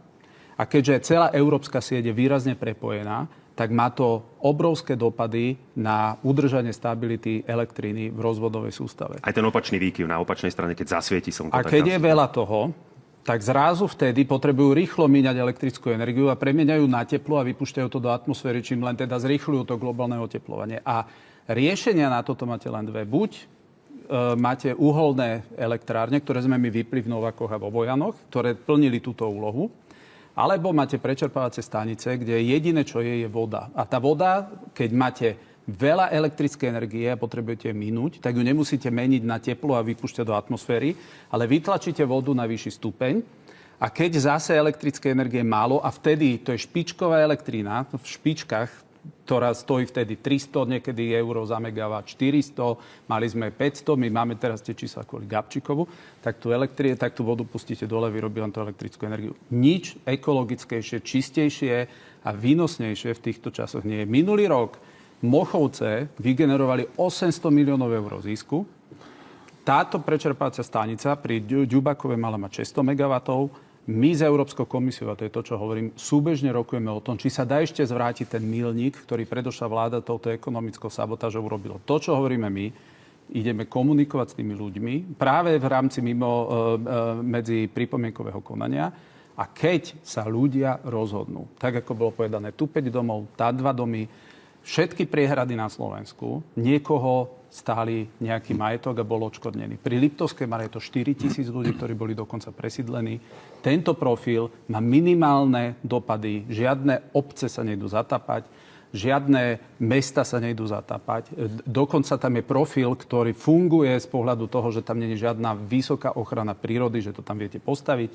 A keďže celá európska sieť je výrazne prepojená, tak má to obrovské dopady na udržanie stability elektriny v rozvodovej sústave. Aj ten opačný výkyv na opačnej strane, keď zasvieti slnko. A keď je veľa toho, tak zrazu vtedy potrebujú rýchlo míňať elektrickú energiu a premieňajú na teplo a vypúšťajú to do atmosféry, čím len teda zrýchľujú to globálne oteplovanie. A riešenia na toto máte len dve. Buď máte uholné elektrárne, ktoré sme my vypli v Novákoch a vo Vojanoch, ktoré plnili túto úlohu. Alebo máte prečerpávacie stanice, kde jediné, čo je voda. A tá voda, keď máte veľa elektrickej energie a potrebujete minúť, tak ju nemusíte meniť na teplo a vypúšťať do atmosféry, ale vytlačíte vodu na vyšší stupeň. A keď zase elektrické energie málo, a vtedy to je špičková elektrina v špičkách, ktorá stojí vtedy 300 niekedy eur za megawatt, 400, mali sme 500, my máme teraz tie čísla kvôli Gabčíkovu, tak tú vodu pustíte dole, vyrobí vám tú elektrickú energiu. Nič ekologickejšie, čistejšie a výnosnejšie v týchto časoch nie je. Minulý rok Mochovce vygenerovali 800 miliónov eur zisku. Táto prečerpávacia stanica pri Ďubákove mala mať 600 megawatov. My s Európskou komisiou, a to je to, čo hovorím, súbežne rokujeme o tom, či sa dá ešte zvrátiť ten milník, ktorý predošla vláda touto ekonomickou sabotážou urobila. To, čo hovoríme my, ideme komunikovať s tými ľuďmi práve v rámci medzi pripomienkového konania. A keď sa ľudia rozhodnú, tak ako bolo povedané, tu 5 domov, tá 2 domy, všetky priehrady na Slovensku, niekoho stáli nejaký majetok a bol odškodnený. Pri Liptovskej Mare je to 4 000 ľudí, ktorí boli dokonca presídlení. Tento profil má minimálne dopady. Žiadne obce sa nejdú zatápať, žiadne mesta sa nejdú zatápať. Dokonca tam je profil, ktorý funguje z pohľadu toho, že tam nie je žiadna vysoká ochrana prírody, že to tam viete postaviť.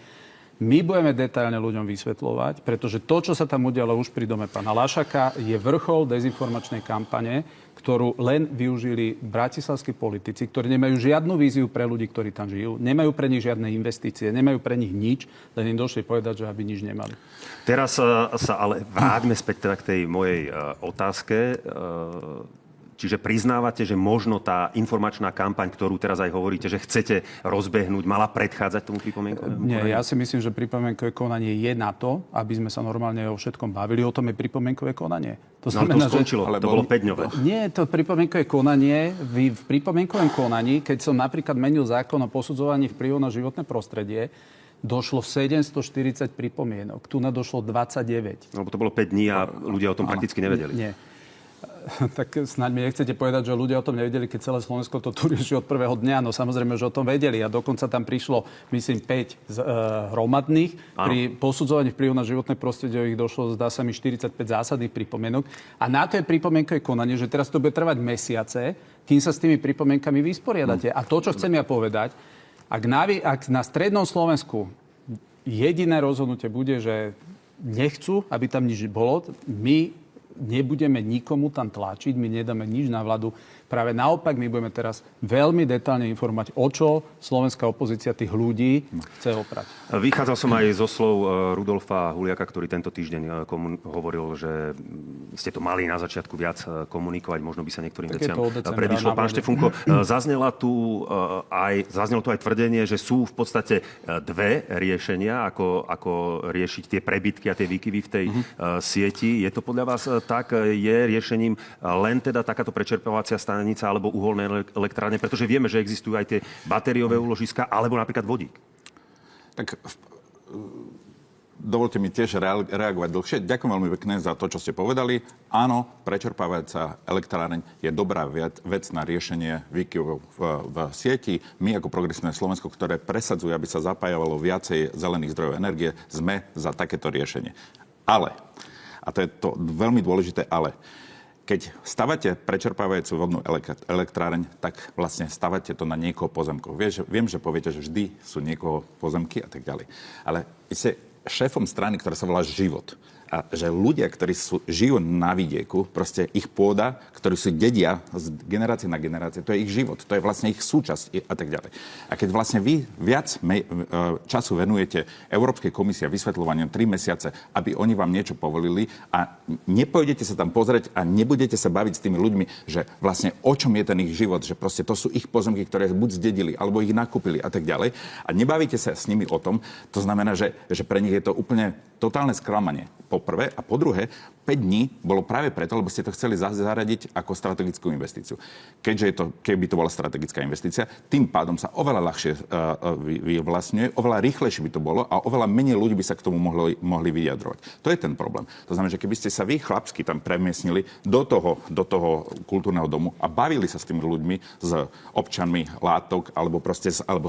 My budeme detailne ľuďom vysvetľovať, pretože to, čo sa tam udialo už pri dome pána Lašaka, je vrchol dezinformačnej kampane, ktorú len využili bratislavskí politici, ktorí nemajú žiadnu víziu pre ľudí, ktorí tam žijú, nemajú pre nich žiadne investície, nemajú pre nich nič, len im došli povedať, že aby nič nemali. Teraz sa ale vráťme späť teda k tej mojej otázke. Čiže priznávate, že možno tá informačná kampaň, ktorú teraz aj hovoríte, že chcete rozbehnúť, mala predchádzať tomu pripomienkovému konaniu? Nie, ja si myslím, že pripomienkové konanie je na to, aby sme sa normálne o všetkom bavili. O tom je pripomienkové konanie. To znamená, to skončilo, to bolo 5-dňové. Nie, to pripomienkové konanie. V pripomienkovom konaní, keď som napríklad menil zákon o posudzovaní vplyvu na životné prostredie, došlo 740 pripomienok. Tu došlo 29. Lebo to bolo 5 dní a ľudia o tom prakticky nevedeli. Nie. Tak snáď mi nechcete povedať, že ľudia o tom nevedeli, keď celé Slovensko to tu rieši od prvého dňa. No samozrejme, že o tom vedeli. A dokonca tam prišlo, myslím, 5 hromadných. Áno. Pri posudzovaní vplyvu na životné prostredie ich došlo, zdá sa mi, 45 zásadných pripomienok. A na to je pripomienkové konanie, že teraz to bude trvať mesiace, kým sa s tými pripomienkami vysporiadate. A to, čo chcem ja povedať, ak na strednom Slovensku jediné rozhodnutie bude, že nechcú, aby tam nič bolo, my nebudeme nikomu tam tlačiť, my nedáme nič na vládu. Práve naopak, my budeme teraz veľmi detailne informovať, o čo slovenská opozícia tých ľudí chce oprať. Vychádzal som aj zo slov Rudolfa Huliaka, ktorý tento týždeň hovoril, že ste to mali na začiatku viac komunikovať, možno by sa niektorým veciam predišlo. Pán Štefunko, zaznelo tu aj tvrdenie, že sú v podstate dve riešenia, ako riešiť tie prebytky a tie výkyvy v tej sieti. Je to podľa vás tak? Je riešením len teda takáto prečerpávacia stanica alebo uholné elektrárne, pretože vieme, že existujú aj tie batériové úložiska alebo napríklad vodík? Tak dovolte mi tiež reagovať dlhšie. Ďakujem veľmi pekne za to, čo ste povedali. Áno, prečerpávajúca elektráreň je dobrá vec na riešenie výkyvov v sieti. My ako Progresívne Slovensko, ktoré presadzuje, aby sa zapájalo viacej zelených zdrojov energie, sme za takéto riešenie. Ale, a to je to veľmi dôležité ale, keď stavate prečerpávajúcu vodnú elektráreň, tak vlastne stavate to na niekoho pozemkov. Viem, že poviete, že vždy sú niekoho pozemky a tak ďalej. Ale ste šéfom strany, ktorá sa volá Život. A že ľudia, ktorí žijú na vidieku, proste ich pôda, ktorí si dedia z generácie na generácie, to je ich život, to je vlastne ich súčasť a tak ďalej. A keď vlastne vy viac času venujete Európskej komisii a vysvetľovaniu 3 mesiace, aby oni vám niečo povolili a nepôjdete sa tam pozrieť a nebudete sa baviť s tými ľuďmi, že vlastne o čom je ten ich život, že proste to sú ich pozemky, ktoré buď zdedili, alebo ich nakúpili a tak ďalej. A nebavíte sa s nimi o tom, to znamená, že pre nich je to úplne totálne sklamanie. Po prvé. A po druhé, 5 dní bolo práve preto, lebo ste to chceli zaradiť ako strategickú investíciu. Keby to bola strategická investícia, tým pádom sa oveľa ľahšie vyvlastňuje, oveľa rýchlejšie by to bolo a oveľa menej ľudí by sa k tomu mohli vyjadrovať. To je ten problém. To znamená, že keby ste sa vy chlapsky tam premiestnili do toho kultúrneho domu a bavili sa s tými ľuďmi, s občanmi látok alebo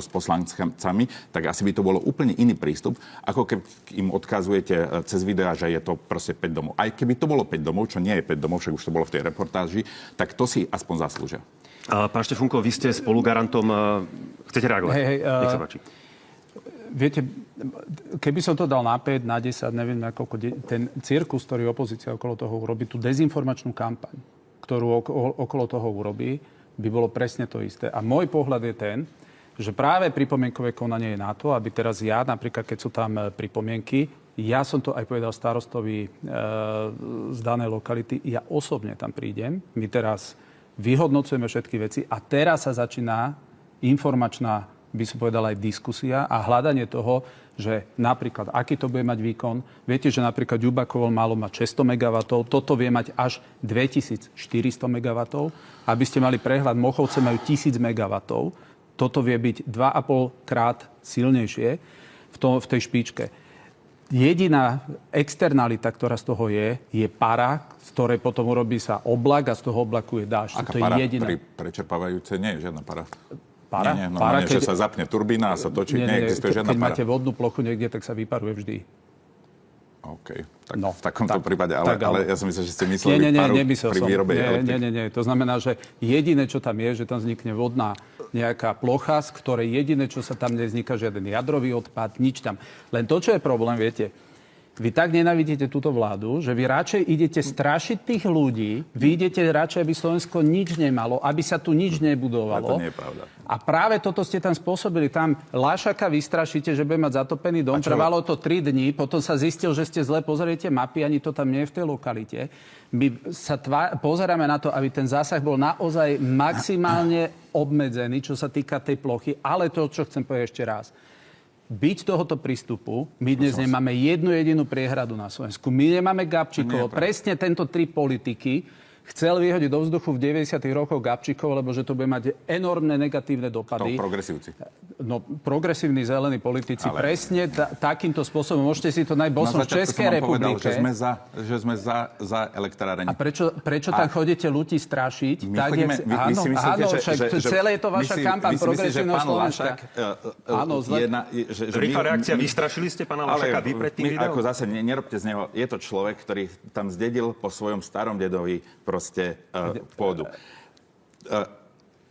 s poslancami, tak asi by to bolo úplne iný prístup, ako keď im odkazujete cez videá, že je to proste 5 domov. Aj keby to bolo 5 domov, čo nie je 5 domov, však už to bolo v tej reportáži, tak to si aspoň zaslúžia. Pán Štefunko, vy ste spolugarantom. Chcete reagovať? Nech sa páči. Viete, keby som to dal na 5, na 10, neviem na koľko, ten cirkus, ktorý opozícia okolo toho urobí, tú dezinformačnú kampaň, ktorú okolo toho urobí, by bolo presne to isté. A môj pohľad je ten, že práve pripomienkové konanie je na to, aby teraz ja, napríklad, keď sú tam pripomienky, ja som to aj povedal starostovi z danej lokality, ja osobne tam prídem, my teraz vyhodnocujeme všetky veci a teraz sa začína informačná, by som povedal, aj diskusia a hľadanie toho, že napríklad, aký to bude mať výkon. Viete, že napríklad Ďubakovo malo mať 600 MW, toto vie mať až 2400 MW. Aby ste mali prehľad, Mochovce majú 1000 MW. Toto vie byť 2,5 krát silnejšie v tej špičke. Jediná externalita, ktorá z toho je para, z ktorej potom urobí sa oblak a z toho oblaku je dážď. Aká to para? je jediná. Pri prečerpávajúcej nie je žiadna para. Para? Nie, normálne, že sa zapne turbína a sa točí. Neexistuje žiadna para. Keď máte vodnú plochu niekde, tak sa vyparuje vždy. OK. Tak v takomto prípade, ale ja som myslel, že ste mysleli paru pri výrobe elektriky. Nie. To znamená, že jediné, čo tam je, že tam vznikne vodná nejaká plocha, z ktorej jediné, čo sa tam nevzniká, žiaden jadrový odpad, nič tam. Len to, čo je problém, viete, vy tak nenávidíte túto vládu, že vy radšej idete strašiť tých ľudí, vy idete radšej, aby Slovensko nič nemalo, aby sa tu nič nebudovalo. To nie je pravda. A práve toto ste tam spôsobili. Tam Lášaka vystrašíte, že bude mať zatopený dom. Trvalo to 3 dní, potom sa zistil, že ste zle pozriete mapy, ani to tam nie je v tej lokalite. My sa pozeráme na to, aby ten zásah bol naozaj maximálne obmedzený, čo sa týka tej plochy. Ale to, čo chcem povedať ešte raz. Byť tohoto prístupu, my dnes nemáme jednu jedinú priehradu na Slovensku. My nemáme Gabčíkovo. Presne tento 3 politiky chcel vyhodiť do vzduchu v 90. rokoch Gabčíkovo, lebo že to bude mať enormné negatívne dopady. To progresívci. No, progresívni zelení politici. Ale presne takýmto spôsobom. Môžete si to nájsť. Bol som v Českej republike. Povedal, že sme za elektráreň. A prečo tam chodíte ľudí strašiť? Celé je to vaša kampaň Progresívneho Slovenska. Áno, rýchla reakcia. Vystrašili ste pána Lášaka vy pred tým videom? Ako zase, nerobte z neho. Je to človek, ktorý tam zdedil po svojom starom dedovi proste pôdu.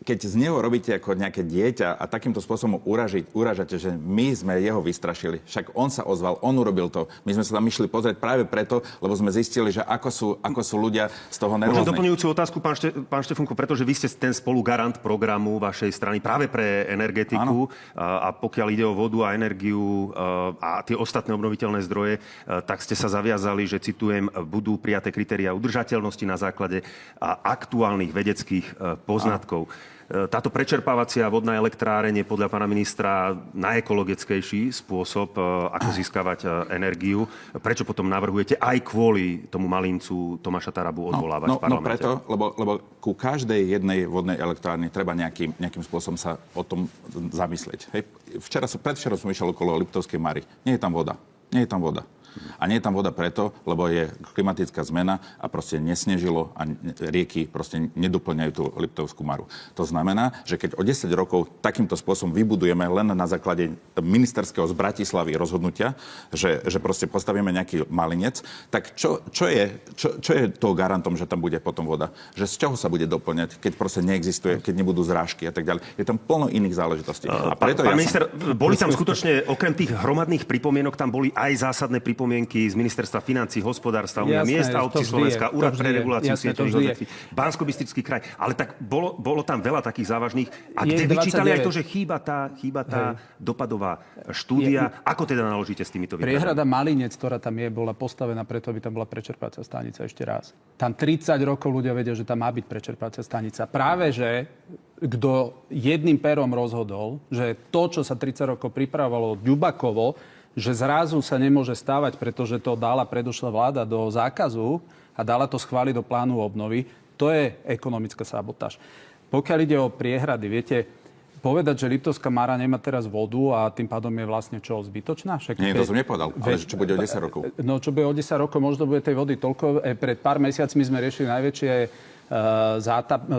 Keď z neho robíte ako nejaké dieťa a takýmto spôsobom uražate, že my sme jeho vystrašili. Však on sa ozval, on urobil to. My sme sa tam išli pozrieť práve preto, lebo sme zistili, že ako sú ľudia z toho nervózni. Môžem doplňujúcu otázku, pán Štefunko, pretože vy ste ten spolugarant programu vašej strany práve pre energetiku. A pokiaľ ide o vodu a energiu a tie ostatné obnoviteľné zdroje, tak ste sa zaviazali, že citujem, budú prijaté kritériá udržateľnosti na základe aktuálnych vedeckých poznatkov. Táto prečerpávacia vodná elektráreň je podľa pána ministra najekologickejší spôsob, ako získavať energiu. Prečo potom navrhujete aj kvôli tomu malincu Tomáša Tarabu odvolávať v parlamente? No preto, lebo ku každej jednej vodnej elektrárne treba nejakým spôsobom sa o tom zamyslieť. Hej. Predvčerom som išiel okolo Liptovskej Mary. Nie je tam voda. Nie je tam voda. A nie je tam voda preto, lebo je klimatická zmena a proste nesnežilo a rieky proste nedoplňajú tú Liptovskú Maru. To znamená, že keď o 10 rokov takýmto spôsobom vybudujeme len na základe ministerského z Bratislavy rozhodnutia, že proste postavíme nejaký malinec, tak čo je to garantom, že tam bude potom voda? Že z čoho sa bude doplňať, keď proste neexistuje, keď nebudú zrážky a tak ďalej. Je tam plno iných záležitostí. A preto pán minister, boli tam skutočne, okrem tých hromadných pripomienok, tam boli aj zásadné pripomienky z Ministerstva financií, hospodárstva, Únia miest a obcí Slovenska, Úrad pre reguláciu sieťových odvetví, Banskobystrický kraj. Ale tak bolo tam veľa takých závažných. A kde vyčítali aj to, že chýba tá dopadová štúdia. Ako teda naložíte s týmito výhradami? Priehrada Malinec, ktorá tam je, bola postavená preto, aby tam bola prečerpácia stanica ešte raz. Tam 30 rokov ľudia vedia, že tam má byť prečerpácia stanica. Práve, že kto jedným perom rozhodol, že to, čo sa 30 rokov pripravovalo Ďubakovo, že zrazu sa nemôže stávať, pretože to dala predošlá vláda do zákazu a dala to schváliť do plánu obnovy, to je ekonomická sabotáž. Pokiaľ ide o priehrady, viete, povedať, že Liptovská Mara nemá teraz vodu a tým pádom je vlastne čo, zbytočná? Nie, to som nepovedal, ale čo bude o 10 rokov? No, čo bude o 10 rokov, možno bude tej vody toľko. Pred pár mesiacmi sme riešili najväčšie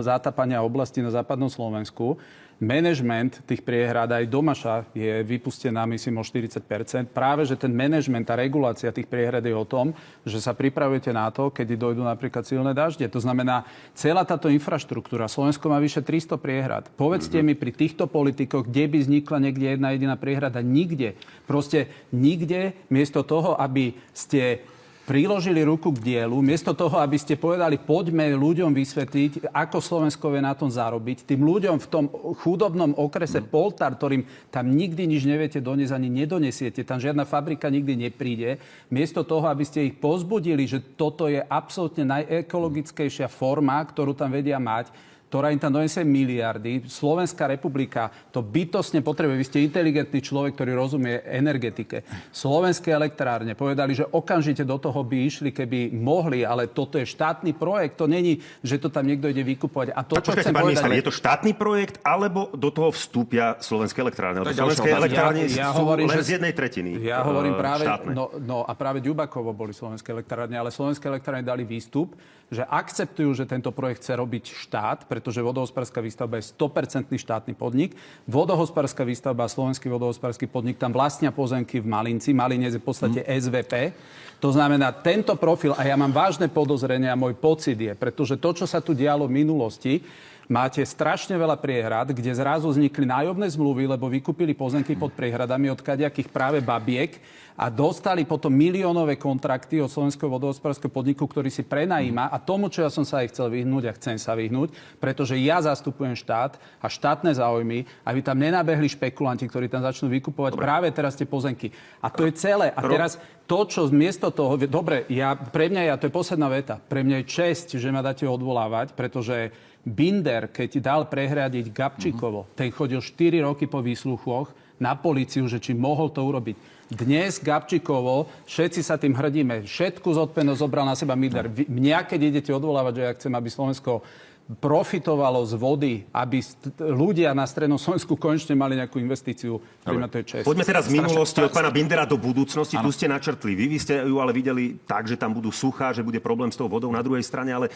zátapania oblasti na západnom Slovensku. Management tých priehrad aj Domaša je vypustená, myslím, o 40%. Práve, že ten management, tá regulácia tých priehrad je o tom, že sa pripravujete na to, kedy dojdú napríklad silné dažde. To znamená, celá táto infraštruktúra, Slovensko má vyše 300 priehrad. Povedzte mi pri týchto politikoch, kde by vznikla niekde jedna jediná priehrada? Nikde. Proste nikde, miesto toho, aby ste priložili ruku k dielu, miesto toho, aby ste povedali, poďme ľuďom vysvetliť, ako Slovensko vie na tom zarobiť. Tým ľuďom v tom chudobnom okrese Poltár, ktorým tam nikdy nič neviete doniesť, ani nedonesiete, tam žiadna fabrika nikdy nepríde. Miesto toho, aby ste ich povzbudili, že toto je absolútne najekologickejšia forma, ktorú tam vedia mať, ktorá im tam donesie miliardy. Slovenská republika to bytostne potrebuje. Vy ste inteligentný človek, ktorý rozumie energetike. Slovenské elektrárne povedali, že okamžite do toho by išli, keby mohli, ale toto je štátny projekt. To není, že to tam niekto ide vykupovať. A to, čo chcem povedať... Je to štátny projekt, alebo do toho vstúpia Slovenské elektrárne? Slovenské elektrárne sú len z jednej tretiny. Ja hovorím práve... štátne. No a práve Ďubakovo boli Slovenské elektrárne, ale Slovenské elektrárne dali výstup, že akceptujú, že tento projekt chce robiť štát, pretože vodohospodárska výstavba je 100% štátny podnik. Vodohospodárska výstavba a Slovenský vodohospodársky podnik tam vlastnia pozemky v Malinci. Malinec je v podstate SVP. To znamená, tento profil, a ja mám vážne podozrenia, môj pocit je, pretože to, čo sa tu dialo v minulosti, máte strašne veľa priehrad, kde zrazu vznikli nájomné zmluvy, lebo vykúpili pozemky pod priehradami od kadejakých práve babiek a dostali potom miliónové kontrakty od Slovenského vodohospodárskeho podniku, ktorý si prenajíma. A tomu, čo ja som sa aj chcel vyhnúť a chcem sa vyhnúť, pretože ja zastupujem štát a štátne záujmy, aby tam nenabehli špekulanti, ktorí tam začnú vykupovať práve teraz tie pozemky. A to je celé. A teraz to, čo miesto toho... Dobre, pre mňa to je posledná veta. Pre mňa je česť, že ma dáte odvolávať, pretože Binder, keď dal prehradiť Gabčíkovo, ten chodil 4 roky po výsluchoch na políciu, že či mohol to urobiť. Dnes Gabčíkovo, všetci sa tým hrdíme, všetku zodpovednosť zobral na seba Binder. Mňa, keď idete odvolávať, že ja chcem, aby Slovensko profitovalo z vody, aby ľudia na strednom Slovensku konečne mali nejakú investíciu. To je čest. Poďme teraz z minulosti od pána Bindera do budúcnosti. Tu ste načrtli. Vy ste ju ale videli tak, že tam budú suchá, že bude problém s tou vodou. Na druhej strane, ale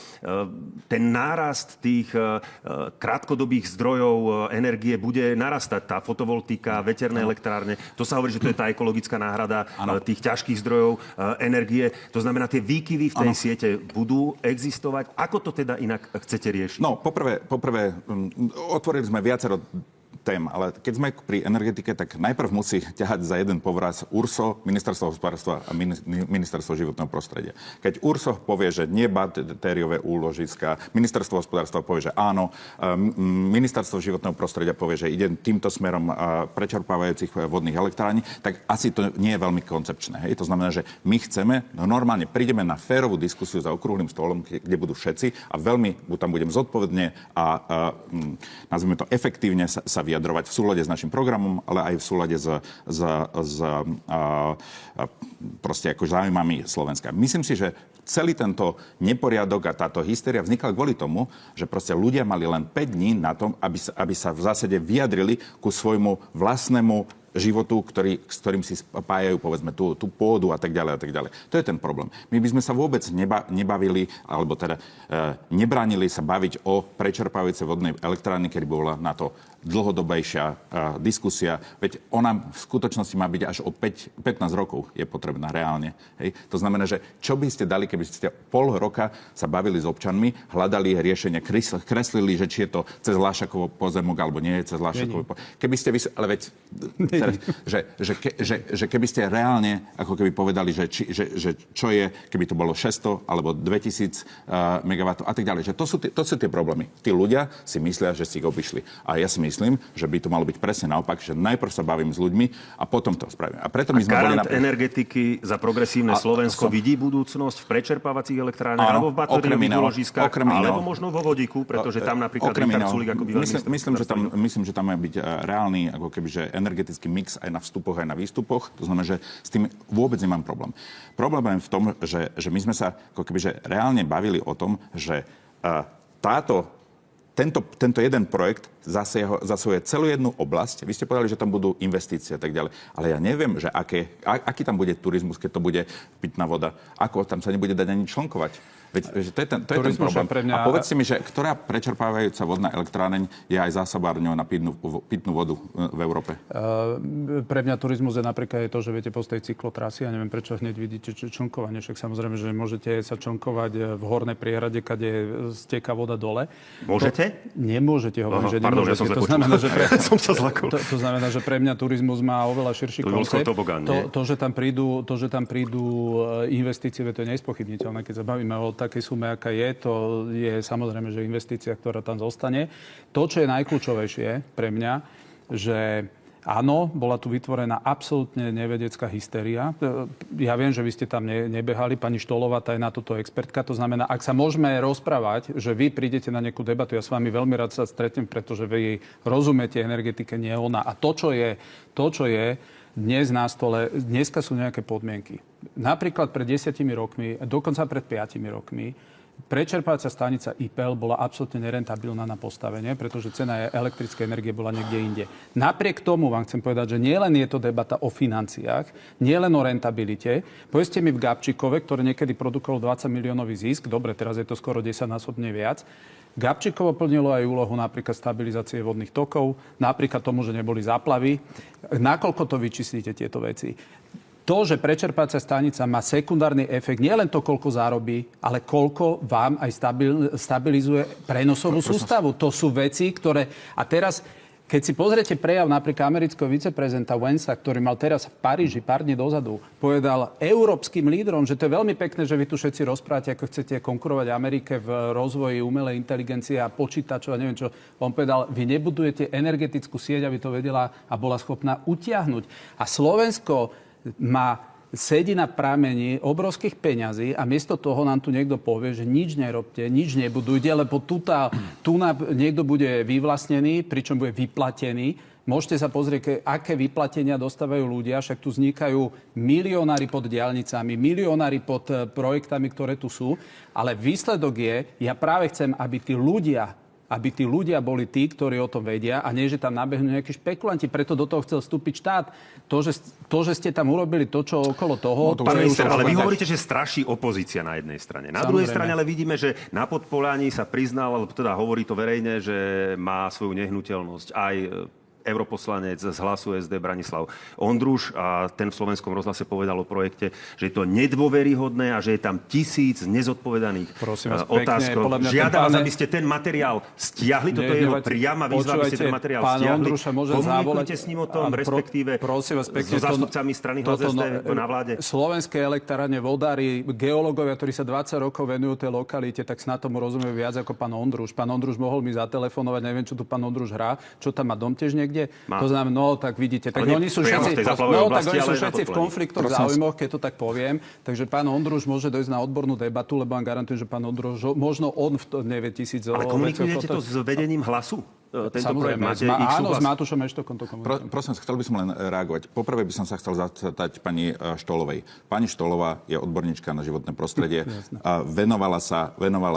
ten nárast tých krátkodobých zdrojov energie bude narastať. Tá fotovoltika, veterné elektrárne. To sa hovorí, že to je tá ekologická náhrada tých ťažkých zdrojov energie. To znamená, tie výkyvy v tej siete budú existovať. Ako to teda inak chcete riešiť? No, poprvé, otvorili sme viacero tém, ale keď sme pri energetike, tak najprv musí ťahať za jeden povraz URSO, Ministerstvo hospodárstva a Ministerstvo životného prostredia. Keď URSO povie, že nie batériové úložiska, Ministerstvo hospodárstva povie, že áno, Ministerstvo životného prostredia povie, že ide týmto smerom prečerpávajúcich vodných elektrární, tak asi to nie je veľmi koncepčné. Hej? To znamená, že my chceme, normálne prídeme na férovú diskusiu za okrúhlym stolom, kde budú všetci a veľmi tam budem zodpovedne a nazvime to efektívne sa vyjadrovať v súlade s našim programom, ale aj v súlade s proste ako záujmami Slovenska. Myslím si, že celý tento neporiadok a táto hysteria vznikla kvôli tomu, že proste ľudia mali len 5 dní na tom, aby sa v zásade vyjadrili ku svojmu vlastnému životu, s ktorým si spájajú, povedzme, tú pôdu a tak ďalej a tak ďalej. To je ten problém. My by sme sa vôbec nebavili, alebo teda nebránili sa baviť o prečerpávajúcej vodnej elektrárne, keď bola na to dlhodobejšia diskusia. Veď ona v skutočnosti má byť až o 15 rokov je potrebná reálne. Hej? To znamená, že čo by ste dali, keby ste pol roka sa bavili s občanmi, hľadali riešenie, kreslili, že či je to cez Lášakovo pozemok, alebo nie je cez Lášakovo pozemok. Keby ste ale veď, že keby ste reálne, ako keby povedali, že čo je, keby to bolo 600 alebo 2000 MW a tak ďalej. Že to sú tie problémy. Tí ľudia si myslia, že si ich obišli. A ja si myslím, že by to malo byť presne naopak, že najprv sa bavím s ľuďmi a potom to spravím. A preto my sme boli energetiky za progresívne Slovensko vidí budúcnosť v prečerpávacích elektrárniach alebo v batériových úložiskách, alebo možno vo vodíku, pretože tam napríklad Richard Sulík ako bývalý minister. Myslím, že tam má byť reálny ako keby, že energetický mix aj na vstupoch, aj na výstupoch. To znamená, že s tým vôbec nemám problém. Problém je v tom, že my sme sa ako keby, že reálne bavili o tom, že tento jeden projekt zasahuje celú jednu oblasť. Vy ste povedali, že tam budú investície a tak ďalej. Ale ja neviem, že aký tam bude turizmus, keď to bude pitná voda. Ako tam sa nebude dať ani člnkovať. Veď, to je ten problém. A povedzte mi, že ktorá prečerpávajúca vodná elektráreň je aj zásobárňou na pitnú vodu v Európe? Pre mňa turizmus je napríklad to, že viete postaviť cyklotrasy. Ja neviem, prečo hneď vidíte člnkovanie. Však samozrejme, že môžete sa člnkovať v hornej priehrade, kde steká voda dole. Môžete? Nemôžete hovoriť, že pardon, nemôžete. To znamená, že pre mňa turizmus má oveľa širší koncept. To, že tam prídu investície, to je nespochybniteľné. Keď sa bavíme o takej sume, aká je, to je samozrejme, že investícia, ktorá tam zostane. To, čo je najkľúčovejšie pre mňa, že áno, bola tu vytvorená absolútne nevedecká hysteria. Ja viem, že vy ste tam nebehali. Pani Štolová, tá je na toto expertka. To znamená, ak sa môžeme rozprávať, že vy prídete na nejakú debatu, ja s vami veľmi rád sa stretnem, pretože vy rozumiete energetike, nie ona. A to, čo je dnes na stole, dneska sú nejaké podmienky. Napríklad pred 10 rokmi, dokonca pred 5 rokmi, prečerpávacia stanica IPL bola absolútne nerentabilná na postavenie, pretože cena elektrickej energie bola niekde inde. Napriek tomu vám chcem povedať, že nielen je to debata o financiách, nielen o rentabilite. Povedzte mi v Gabčíkove, ktoré niekedy produkovalo 20 miliónový zisk, dobre, teraz je to skoro 10-násobne viac, Gabčíkovo plnilo aj úlohu napríklad stabilizácie vodných tokov, napríklad tomu, že neboli záplavy. Nakoľko to vyčíslite tieto veci? To, že prečerpácia stanica má sekundárny efekt, nie len to, koľko zárobí, ale koľko vám aj stabilizuje prenosovú sústavu. To sú veci, ktoré... A teraz, keď si pozriete prejav napríklad amerického viceprezidenta Vansa, ktorý mal teraz v Paríži pár dní dozadu, povedal európskym lídrom, že to je veľmi pekné, že vy tu všetci rozprávate, ako chcete konkurovať Amerike v rozvoji umelej inteligencie a počítačov a neviem čo. On povedal, vy nebudujete energetickú sieť, aby to vedela a bola schopná utiahnuť. A Slovensko sedí na pramení obrovských peňazí a miesto toho nám tu niekto povie, že nič nerobte, nič nebudujte, lebo tu niekto bude vyvlastnený, pričom bude vyplatený. Môžete sa pozrieť, aké vyplatenia dostávajú ľudia, však tu vznikajú milionári pod diaľnicami, milionári pod projektami, ktoré tu sú, ale výsledok je, ja práve chcem, aby tí ľudia boli tí, ktorí o tom vedia a nie, že tam nabehnú nejakí špekulanti. Preto do toho chcel vstúpiť štát. To, že ste tam urobili to, čo okolo toho... Pán minister, ale vy hovoríte, že straší opozícia na jednej strane. Na druhej strane ale vidíme, že na Podpolaní sa priznal, alebo teda hovorí to verejne, že má svoju nehnuteľnosť aj europoslanec z Hlasu SD Branislav Ondruš a ten v Slovenskom rozhlase povedal o projekte, že je to nedôveryhodné a že je tam 1000 nezodpovedaných otázkov. Žiadam vás, aby ste ten materiál stiahli. Toto je jeho priama výzva, aby ste ten materiál stiahli. Komunikujte s ním o tom, respektíve so zástupcami strany Hlas SD na vláde. Slovenské elektrárne, vodári, geológovia, ktorí sa 20 rokov venujú tej lokalite, tak snad tomu rozumejú viac ako pán Ondruš. Pán Ondruš mohol mi zatelefonovať, neviem, čo tu pán Ondruš hrá, čo tam má dom tiež niekde. To znamená, no tak vidíte, tak oni sú všetci v konfliktoch záujmoch, keď to tak poviem. Takže pán Ondruš môže dojsť na odbornú debatu, lebo vám garantujem, že pán Ondruš, možno on nevie 1000... Ale komunikujete to s vedením Hlasu? tento projekt? Máte ich Áno, s súhlas? Matúšom Eštokom to komunikujeme. Prosím, chcel by som len reagovať. Poprvé by som sa chcel zapýtať pani Štolovej. Pani Štolová je odborníčka na životné prostredie. Venovala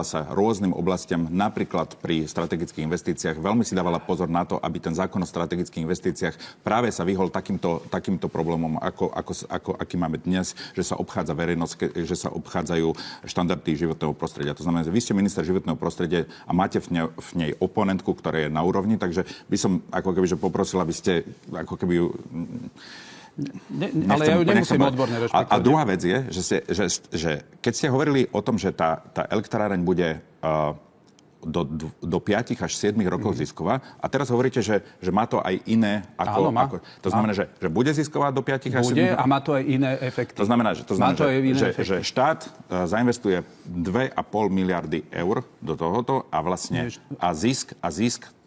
sa rôznym oblastiam, napríklad pri strategických investíciách. Veľmi si dávala pozor na to, aby ten zákon o strategických investíciách práve sa vyhol takýmto problémom, aký máme dnes, že sa obchádza verejnosť, že sa obchádzajú štandardy životného prostredia. To znamená, že vy ste minister životného prostredia a máte v nej oponentku, ktorá je na úrovni, takže by som ako keby, že poprosil, aby ste ako keby ju... Ale ja ju nemusím odborne rešpektovať. A druhá vec je, že keď ste hovorili o tom, že tá elektráreň bude do 5 až 7 rokov zisková, a teraz hovoríte, že má to aj iné ako... Áno, má. To znamená, že bude zisková do 5 až 7 rokov? Bude a má to aj iné efekty. To znamená, že štát zainvestuje 2,5 miliardy eur do tohoto a vlastne a zisk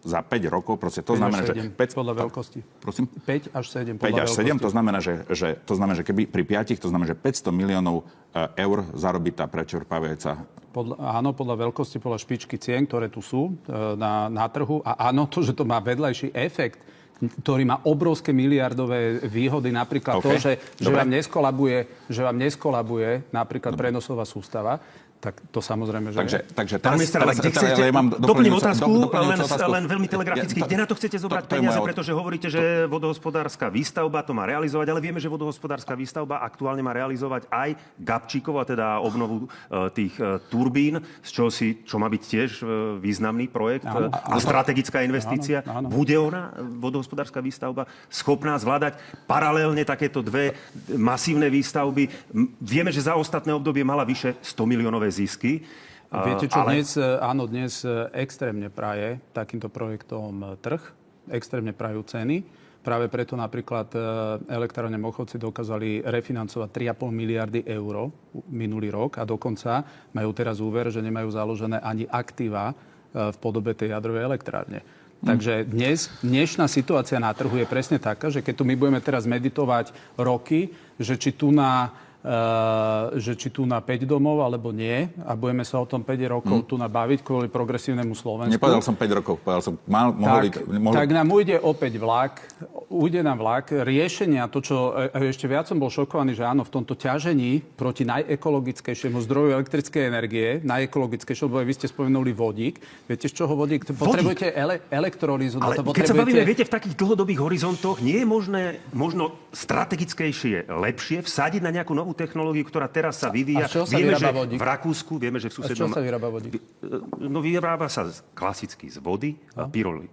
za 5 rokov, proste to znamená, že... Podľa veľkosti. Prosím? 5 až 7 5 až 7, to znamená, že keby pri 5, to znamená, že 500 miliónov eur zarobí tá prečerpávajúca. Áno, podľa veľkosti, podľa špičky cien, ktoré tu sú na trhu. A áno, to, že to má vedľajší efekt, ktorý má obrovské miliardové výhody, napríklad to, že vám neskolabuje napríklad prenosová sústava, tak to samozrejme, že... Takže pán minister, ale kde chcete... Doplním otázku, len veľmi telegraficky. Kde na to chcete zobrať peniaze? Pretože hovoríte, že vodohospodárska výstavba to má realizovať, ale vieme, že vodohospodárska výstavba aktuálne má realizovať aj Gabčíkovo, a teda obnovu tých turbín, čo má byť tiež významný projekt a strategická investícia. Áno. Bude ona, vodohospodárska výstavba, schopná zvládať paralelne takéto dve masívne výstavby? Vieme, že za ostatné obdobie mala vyše 100 miliónové zisky. Viete čo, dnes extrémne praje takýmto projektom trh, extrémne prajú ceny. Práve preto napríklad elektrárne Mochovci dokázali refinancovať 3,5 miliardy eur minulý rok a dokonca majú teraz úver, že nemajú založené ani aktíva v podobe tej jadrovej elektrárne. Takže dnešná situácia na trhu je presne taká, že keď tu my budeme teraz meditovať roky, že či tu na 5 domov, alebo nie. A budeme sa o tom 5 rokov tu nabaviť kvôli progresívnemu Slovensku. Nepovedal som 5 rokov, povedal som... Tak nám ujde opäť vlak. Ujde nám vlak. Riešenia, to, čo... Ešte viac som bol šokovaný, že áno, v tomto ťažení proti najekologickejšiemu zdroju elektrickej energie, najekologickejšiemu, lebo vy ste spomenuli vodík. Viete, z čoho vodík? Potrebujete elektrolízu. Ale keď sa bavíme, viete, v takých dlhodobých horizontoch nie je možno strategickejšie, lepšie vsadiť na nejakú novú technológiu, ktorá teraz sa vyvíja. Vieme, že v Rakúsku, vieme, že v susednom... A z čoho sa vyrába vodík? No vyrába sa klasicky z vody,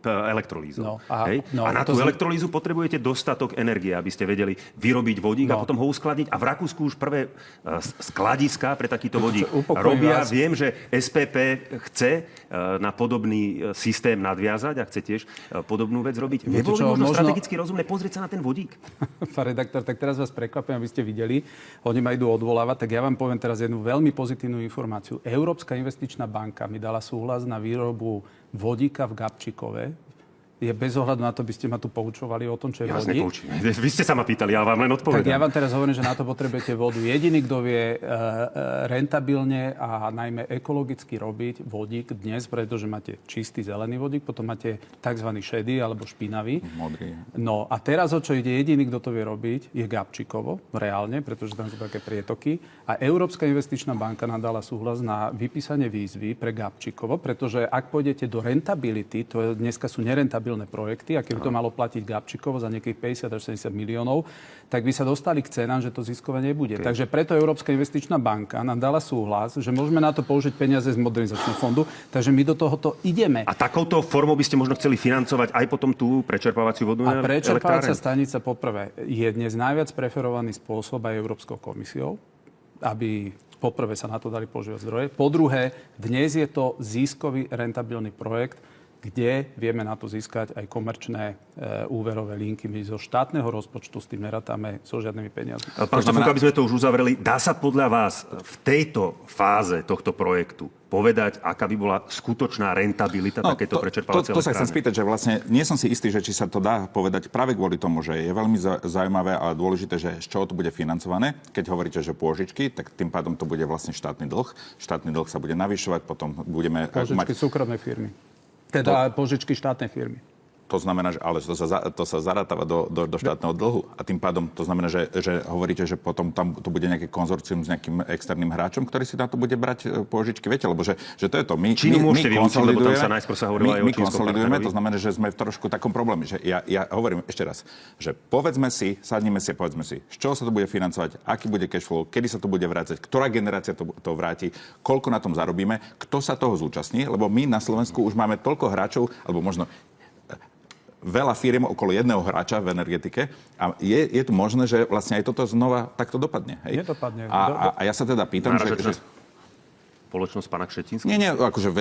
elektrolízou. A na tú elektrolízu potrebujete dostatok energie, aby ste vedeli vyrobiť vodík a potom ho uskladniť. A v Rakúsku už prvé skladiská pre takýto vodík robia. Viem, že SPP chce na podobný systém nadviazať a chce tiež podobnú vec robiť. Nebolo možno strategicky rozumné pozrieť sa na ten vodík? Pán redaktor, tak teraz vás prekvapím, aby ste videli. Oni ma idú odvolávať, tak ja vám poviem teraz jednu veľmi pozitívnu informáciu. Európska investičná banka mi dala súhlas na výrobu vodíka v Gabčíkove. Je bez ohľadu na to, by ste ma tu poučovali o tom, čo je vodík. Vy ste sa ma pýtali, ja vám len odpovedám. Tak ja vám teraz hovorím, že na to potrebujete vodu. Jediný, kto vie rentabilne a najmä ekologicky robiť vodík dnes, pretože máte čistý zelený vodík, potom máte tzv. Šedý alebo špinavý. Modrý. No a teraz, o čo ide, jediný, kto to vie robiť, je Gabčíkovo, reálne, pretože tam sú také prietoky. A Európska investičná banka nám dala súhlas na vypísanie výzvy pre Gabčíkovo, pretože ak pôjdete do rentability, to dneska sú nerentabilné projekty, a keby to malo platiť Gabčíkovo za nejakých 50 až 70 miliónov, tak by sa dostali k cenám, že to ziskové nebude. Okay. Takže preto Európska investičná banka nám dala súhlas, že môžeme na to použiť peniaze z modernizačného fondu, takže my do tohoto ideme. A takouto formou by ste možno chceli financovať aj potom tú prečerpávaciu vodu? A prečerpávacia stanica poprvé je dnes najviac preferovaný spôsob aj Európskou komisiou, aby poprvé sa na to dali používať zdroje. Po druhé, dnes je to ziskový rentabilný projekt, kde vieme na to získať aj komerčné úverové linky. My zo štátneho rozpočtu s tým nerátame so žiadnymi peniazmi. Pán Štefánko, aby sme to už uzavreli, dá sa podľa vás v tejto fáze tohto projektu povedať, aká by bola skutočná rentabilita takéto prečerpávacie elektrárne? To sa chcem spýtať, že vlastne nie som si istý, že či sa to dá povedať práve kvôli tomu, že je veľmi zaujímavé a dôležité, že z čoho to bude financované. Keď hovoríte, že pôžičky, tak tým pádom to bude vlastne štátny dlh. Štátny dlh sa bude navyšovať, potom budeme pôžičky súkromnej firmy. Teda požičky štátnej firmy. To znamená, že ale to sa zarátava do štátneho dlhu a tým pádom to znamená, že hovoríte, že potom tam to bude nejaké konzorcium s nejakým externým hráčom, ktorý si na to bude brať pôžičky. Viete, lebo že to je to. Čínu môžete vylúčiť, lebo tam sa najskôr sa hovorilo aj o my čínskom konsolidujeme, partnerovi. to znamená, že sme v trošku takom probléme. Že ja hovorím ešte raz, že sadnime si a povedzme si, z čoho sa to bude financovať, aký bude cash flow, kedy sa to bude vrácať, ktorá generácia to vráti, koľko na tom zarobíme, kto sa toho zúčastní, lebo my na Slovensku už máme toľko hráčov, alebo možno veľa firiem okolo jedného hráča v energetike a je tu možné, že vlastne aj toto znova takto dopadne. Hej? Nedopadne. A ja sa teda pýtam, že spoločnosť pána Kšetinského? Nie, akože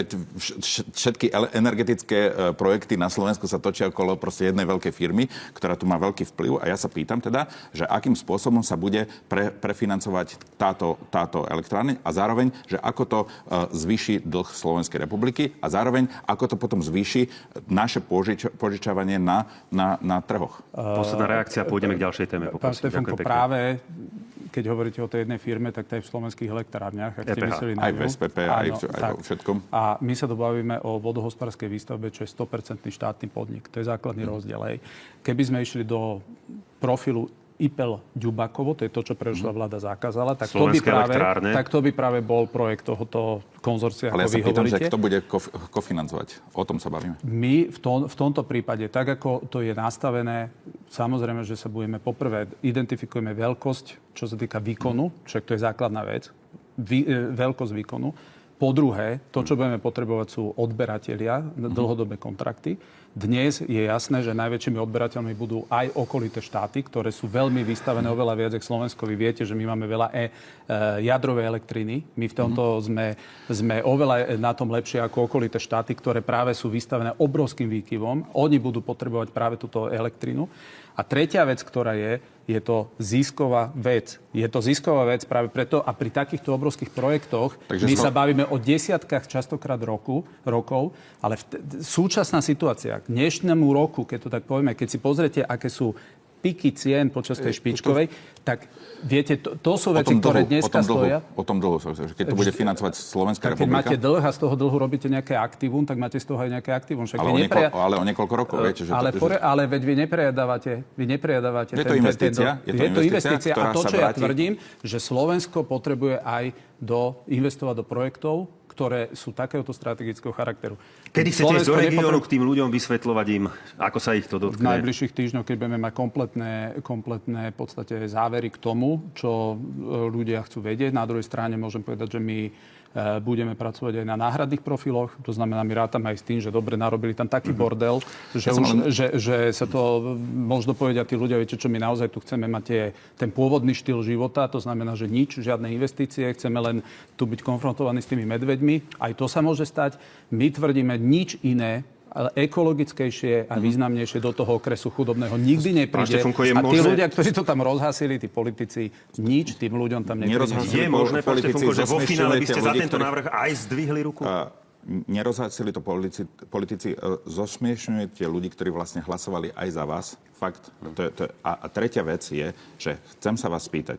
všetky energetické projekty na Slovensku sa točia okolo proste jednej veľkej firmy, ktorá tu má veľký vplyv a ja sa pýtam teda, že akým spôsobom sa bude prefinancovať táto elektrárne a zároveň, že ako to zvýši dlh Slovenskej republiky a zároveň ako to potom zvýši naše požičavanie na trhoch. Posledná reakcia, pôjdeme k ďalšej téme. Pán Štefanko, práve keď hovoríte o tej jednej firme, tak to je v slovenských elektrárniach. Ak ste mysleli na aj v SPP, aj vo všetkom. A my sa dobavíme o vodohospodárskej výstavbe, čo je 100% štátny podnik. To je základný rozdiel. Hej. Keby sme išli do profilu IPEL Ďubakovo, to je to, čo predošlá vláda zakázala, tak to by práve bol projekt tohoto konzorcia, ale ako ja sa vy pýtam, hovoríte. že kto bude kofinancovať? O tom sa bavíme. My v tomto prípade, tak ako to je nastavené, samozrejme, že sa budeme poprvé identifikujeme veľkosť, čo sa týka výkonu, však to je základná vec, veľkosť výkonu. Po druhé, to, čo budeme potrebovať, sú odberatelia, dlhodobé kontrakty. Dnes je jasné, že najväčšími odberateľmi budú aj okolité štáty, ktoré sú veľmi vystavené oveľa viac ako Slovensko. Vy viete, že my máme veľa jadrovej elektriny. My v tomto sme oveľa na tom lepšie ako okolité štáty, ktoré práve sú vystavené obrovským výkyvom. Oni budú potrebovať práve túto elektrinu. A tretia vec, ktorá je to zisková vec. Je to zisková vec práve preto a pri takýchto obrovských projektoch my sa bavíme o desiatkách častokrát rokov, ale súčasná situácia k dnešnému roku, keď to tak povieme, keď si pozriete, aké sú piky cien počas tej špičkovej, tak viete, to sú veci, ktoré dneska stoja. O tom dlhu, keď to bude financovať Slovenská republika. Keď máte dlh a z toho dlhu robíte nejaké aktívum, tak máte z toho aj nejaké aktívum. Ale o niekoľko rokov, viete, že ale veď vy neprejadávate. Je to investícia. Je to investícia a to, čo ja tvrdím, že Slovensko potrebuje aj investovať do projektov, ktoré sú takéhoto strategického charakteru. Kedy chcete ísť do regiónu k tým ľuďom vysvetľovať im, ako sa ich to dotkne? V najbližších týždňoch, keď budeme mať kompletné v podstate závery k tomu, čo ľudia chcú vedieť. Na druhej strane môžem povedať, že my budeme pracovať aj na náhradných profiloch. To znamená, my rátame aj s tým, že dobre narobili tam taký bordel, že sa to možno povedia tí ľudia, viete čo, my naozaj tu chceme mať ten pôvodný štýl života, to znamená, že žiadne investície, chceme len tu byť konfrontovaní s tými medveďmi. Aj to sa môže stať. My tvrdíme, nič iné, ale ekologickejšie a významnejšie do toho okresu chudobného nikdy nepríde. A tí ľudia, ktorí to tam rozhásili, tí politici, nič tým ľuďom tam nepríde. Je možné, pán Štefanko, že vo finále by ste za tento návrh aj zdvihli ruku? Nerozhásili to politici, zosmiešňujete ľudí, ktorí vlastne hlasovali aj za vás. Fakt. A tretia vec je, že chcem sa vás spýtať,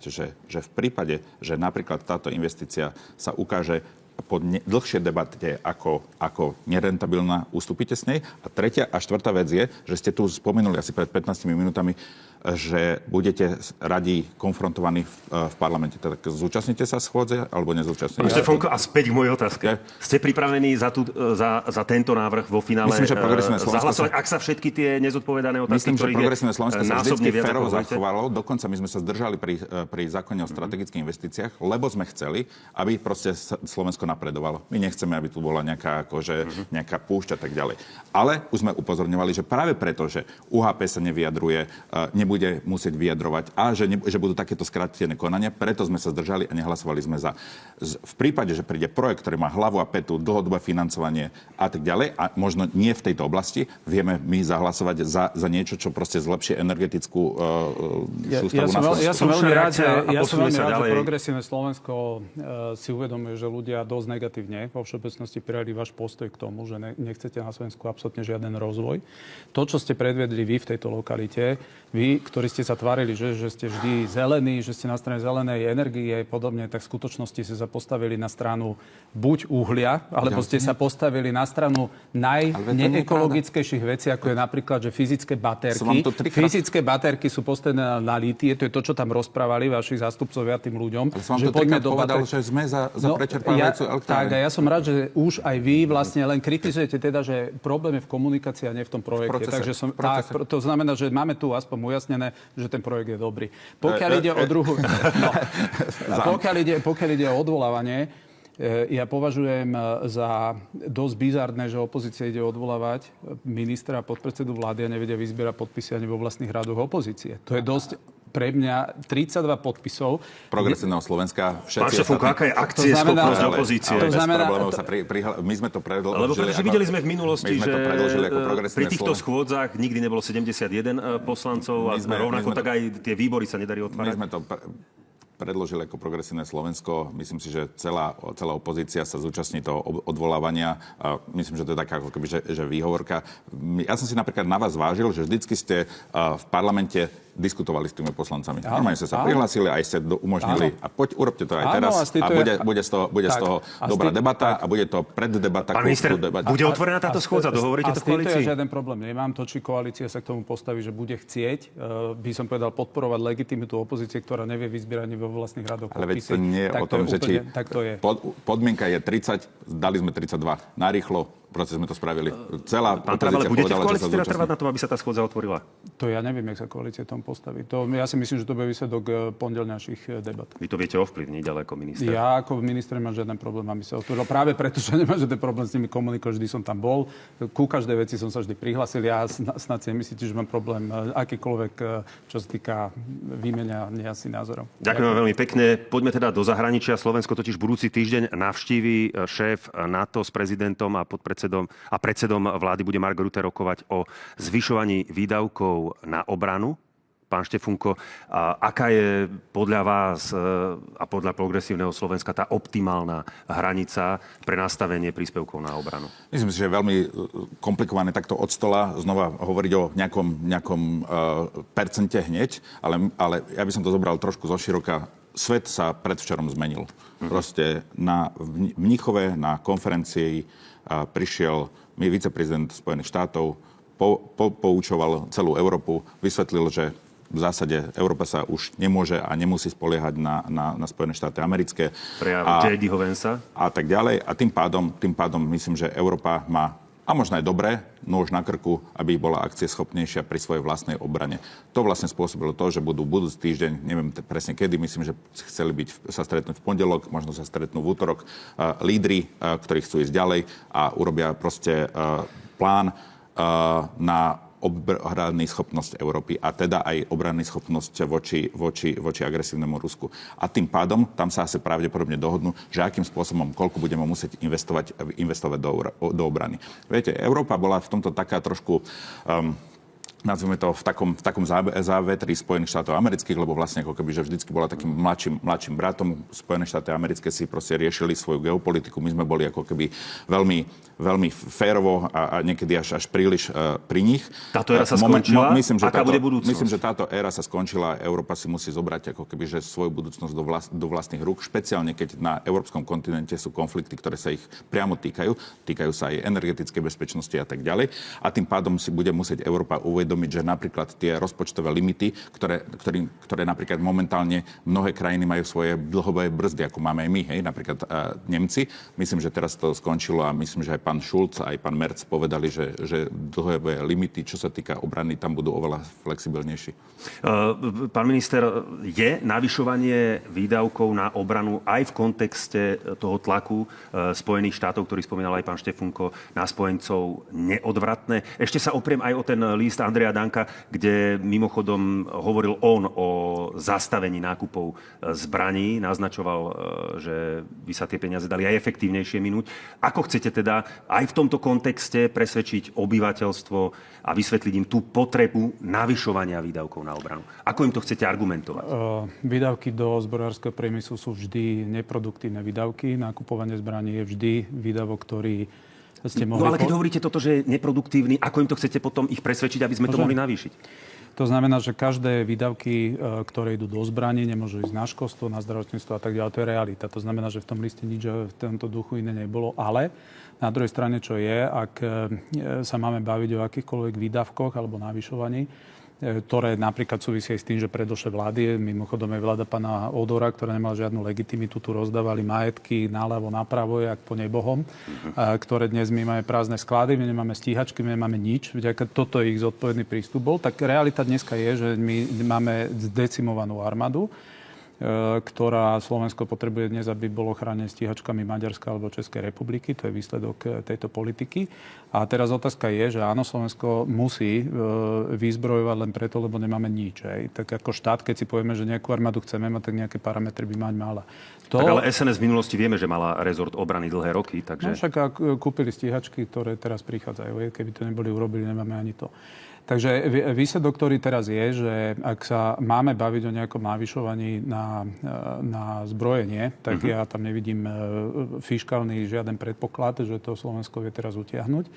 že v prípade, že napríklad táto investícia sa ukáže po dlhšej debate ako nerentabilná, ustúpite s nej. A tretia a štvrtá vec je, že ste tu spomenuli asi pred 15 minútami, že budete radi konfrontovaní v parlamente. Tak zúčastnite sa schôdze alebo nezúčastnite? Pán Štefanko, a späť k mojej otázke. Ste pripravení za tento návrh vo finále zahlasovať, ak sa všetky tie nezodpovedané otázky, ktorých je násobne viac férovo zachovalo. Dokonca my sme sa zdržali pri zákone o strategických investíciách, lebo sme chceli, aby proste Slovensko napredovalo. My nechceme, aby tu bola nejaká púšť a tak ďalej. Ale už sme upozorňovali, že práve preto, že UHP sa nevyjadruje, nebude musieť vyjadrovať a že budú takéto skrátené konania, preto sme sa zdržali a nehlasovali sme za. V prípade, že príde projekt, ktorý má hlavu a petu, dlhodobé financovanie a tak ďalej, a možno nie v tejto oblasti, vieme my zahlasovať za niečo, čo proste zlepšie energetickú sústavu na Slovensku. Ja som veľmi rád, že progresívne Slovensko si uvedomuje, že ľudia dosť negatívne vo všeobecnosti prijali váš postoj k tomu, že nechcete na Slovensku absolútne žiaden rozvoj. To, čo ste predvedli vy v tejto lokalite, vy ktorí ste sa tvárili, že ste vždy zelení, že ste na strane zelenej energie a podobne, tak v skutočnosti ste sa postavili na stranu buď uhlia, alebo ste sa postavili na stranu najneekologickejších vecí, ako je napríklad, že fyzické batérky. Fyzické batérky sú postavené na lítie, to je to, čo tam rozprávali vaši zástupcovia tým ľuďom. Ale som vám to trikrát povedal, že sme za prečerpávajúcu elektráreň. Tak, a ja som rád, že už aj vy vlastne len kritizujete teda, že problém je v komunikácii a nie v tom projekte. Takže to znamená, že máme tu aspoň ujasnené, že ten projekt je dobrý. Pokiaľ ide o druhú... Pokiaľ ide o odvolávanie, ja považujem za dosť bizarné, že opozícia ide odvolávať ministra a podpredsedu vlády a nevedia vyzbierať podpisy ani vo vlastných radoch opozície. To je dosť pre mňa 32 podpisov. Progresívneho Slovenska. Pán Štefunko, aká je akcieschopnosť opozície? Ale bez problémov sa my sme to predĺžili. Lebo pretože videli sme v minulosti, že pri týchto Slovensko. schôdzach nikdy nebolo 71 poslancov a rovnako tak aj tie výbory sa nedarí otvárať. My sme to predložili ako Progresívne Slovensko. Myslím si, že celá opozícia sa zúčastní toho odvolávania. Myslím, že to je taká ako keby, že výhovorka. Ja som si napríklad na vás vážil, že vždycky ste v parlamente diskutovali s tými poslancami. Normálne ste sa prihlásili, aj ste umožnili. A poď, urobte to aj teraz. A bude z toho dobrá debata a bude to preddebata. Pán minister, bude otvorená táto schôdza? Dohovoríte to v koalícii? A s týmto ja žiaden problém nemám. To, či koalícia sa k tomu postaví, že bude chcieť, by som povedal, podporovať legitimitu opozície, ktorá nevie vyzbierať ani vo vlastných radoch. Ale veď to nie je o tom, že či podmienka je 30, dali sme 32. Narýchlo, proste sme to spravili. Celá opozícia povedala, že sa zúčastní. trvať na tom, aby sa tá schôdza otvorila? To ja neviem, jak sa koalícia tomu postaví. Ja si myslím, že to bude výsledok pondelňajších debat. Vy to viete ovplyvniť, ale ako minister? Ja ako minister nemám žiaden problém, aby sa otvoril. Práve preto, že nemám žiaden problém s nimi komunikovať, vždy som tam bol. Ku každej veci som sa vždy prihlásil. Ja snad si nemyslíte, že mám problém akýkoľvek, čo sa týka výmenia si názorov. Ďakujem vám veľmi pekne. Poďme teda do zahraničia. Slovensko totiž budúci týždeň navštíví šéf NATO s prezidentom a predsedom vlády bude Mark Rutte rokovať o zvyšovaní výdavkov na obranu. Pán Štefunko, aká je podľa vás a podľa Progresívneho Slovenska tá optimálna hranica pre nastavenie príspevkov na obranu? Myslím si, že je veľmi komplikované takto od stola znova hovoriť o nejakom percente hneď, ale ja by som to zobral trošku zoširoka. Svet sa predvčerom zmenil. Proste v Mníchove na konferencii prišiel viceprezident Spojených štátov, poučoval celú Európu, vysvetlil, že v zásade Európa sa už nemôže a nemusí spoliehať na Spojené štáty americké. Prejav J.D. Vansa. A tak ďalej. A tým pádom myslím, že Európa má, a možno aj dobré, nôž na krku, aby bola akcieschopnejšia pri svojej vlastnej obrane. To vlastne spôsobilo to, že budú budúci týždeň, neviem presne kedy, myslím, že chceli sa stretnúť v pondelok, možno sa stretnú v útorok, lídri, ktorí chcú ísť ďalej a urobia proste plán na obranný schopnosť Európy a teda aj obranný schopnosť voči agresívnemu Rusku. A tým pádom tam sa asi pravdepodobne dohodnú, že akým spôsobom, koľko budeme musieť investovať do obrany. Viete, Európa bola v tomto taká trošku... nazvime to v takom závetri Spojených štátov amerických, lebo vlastne ako keby, že vždycky bola takým mladším bratom. Spojené štáty americké si proste riešili svoju geopolitiku. My sme boli ako keby veľmi férovo a niekedy až príliš pri nich. Táto éra sa skončila? Aká bude budúcnosť? Myslím, že táto éra sa skončila. Európa si musí zobrať ako keby, že svoju budúcnosť do vlastných rúk. Špeciálne, keď na európskom kontinente sú konflikty, ktoré sa ich priamo týkajú. Týkajú sa aj energetickej bezpečnosti a tak ďalej. A tým pádom si bude musieť Európa uvedomiť, že napríklad tie rozpočtové limity, ktoré napríklad momentálne mnohé krajiny majú svoje dlhové brzdy, ako máme aj my, hej, napríklad Nemci. Myslím, že teraz to skončilo a myslím, že aj pán Schulz a aj pán Merz povedali, že dlhové limity, čo sa týka obrany, tam budú oveľa flexibilnejší. Pán minister, je navyšovanie výdavkov na obranu aj v kontexte toho tlaku Spojených štátov, ktorý spomínal aj pán Štefunko, na spojencov neodvratné? Ešte sa opriem aj o ten list Andreja Danka, kde mimochodom hovoril on o zastavení nákupov zbraní. Naznačoval, že by sa tie peniaze dali aj efektívnejšie minúť. Ako chcete teda aj v tomto kontexte presvedčiť obyvateľstvo a vysvetliť im tú potrebu navyšovania výdavkov na obranu? Ako im to chcete argumentovať? Výdavky do zbrojárskeho priemyslu sú vždy neproduktívne výdavky. Nakupovanie zbraní je vždy výdavok, ktorý ste mohli... No ale keď hovoríte toto, že je neproduktívny, ako im to chcete potom ich presvedčiť, aby sme to mohli navýšiť? To znamená, že každé výdavky, ktoré idú do zbraní, nemôžu ísť na školstvo, na zdravotníctvo a tak ďalej. To je realita. To znamená, že v tom liste nič v tomto duchu iné nebolo. Ale na druhej strane, čo je, ak sa máme baviť o akýchkoľvek výdavkoch alebo navyšovaní, ktoré napríklad súvisia s tým, že predošlé vlády, mimochodom aj vláda pána Odora, ktorá nemala žiadnu legitimitu, tu rozdávali majetky naľavo, napravo, jak po nebohom, ktoré dnes my máme prázdne sklady, my nemáme stíhačky, my nemáme nič. Vďaka toto ich zodpovedný prístup bol. Tak realita dneska je, že my máme zdecimovanú armádu, ktorá Slovensko potrebuje dnes, aby bolo chránené stíhačkami Maďarska alebo Českej republiky. To je výsledok tejto politiky. A teraz otázka je, že áno, Slovensko musí vyzbrojovať len preto, lebo nemáme nič. Tak ako štát, keď si povieme, že nejakú armádu chceme mať, tak nejaké parametre by mať mala. Tak ale SNS v minulosti vieme, že mala rezort obrany dlhé roky. Takže... No však kúpili stíhačky, ktoré teraz prichádzajú. Keby to neboli urobili, nemáme ani to. Takže výsledok, ktorý teraz je, že ak sa máme baviť o nejakom navyšovaní na zbrojenie, tak ja tam nevidím fiškálny žiaden predpoklad, že to Slovensko vie teraz utiahnuť.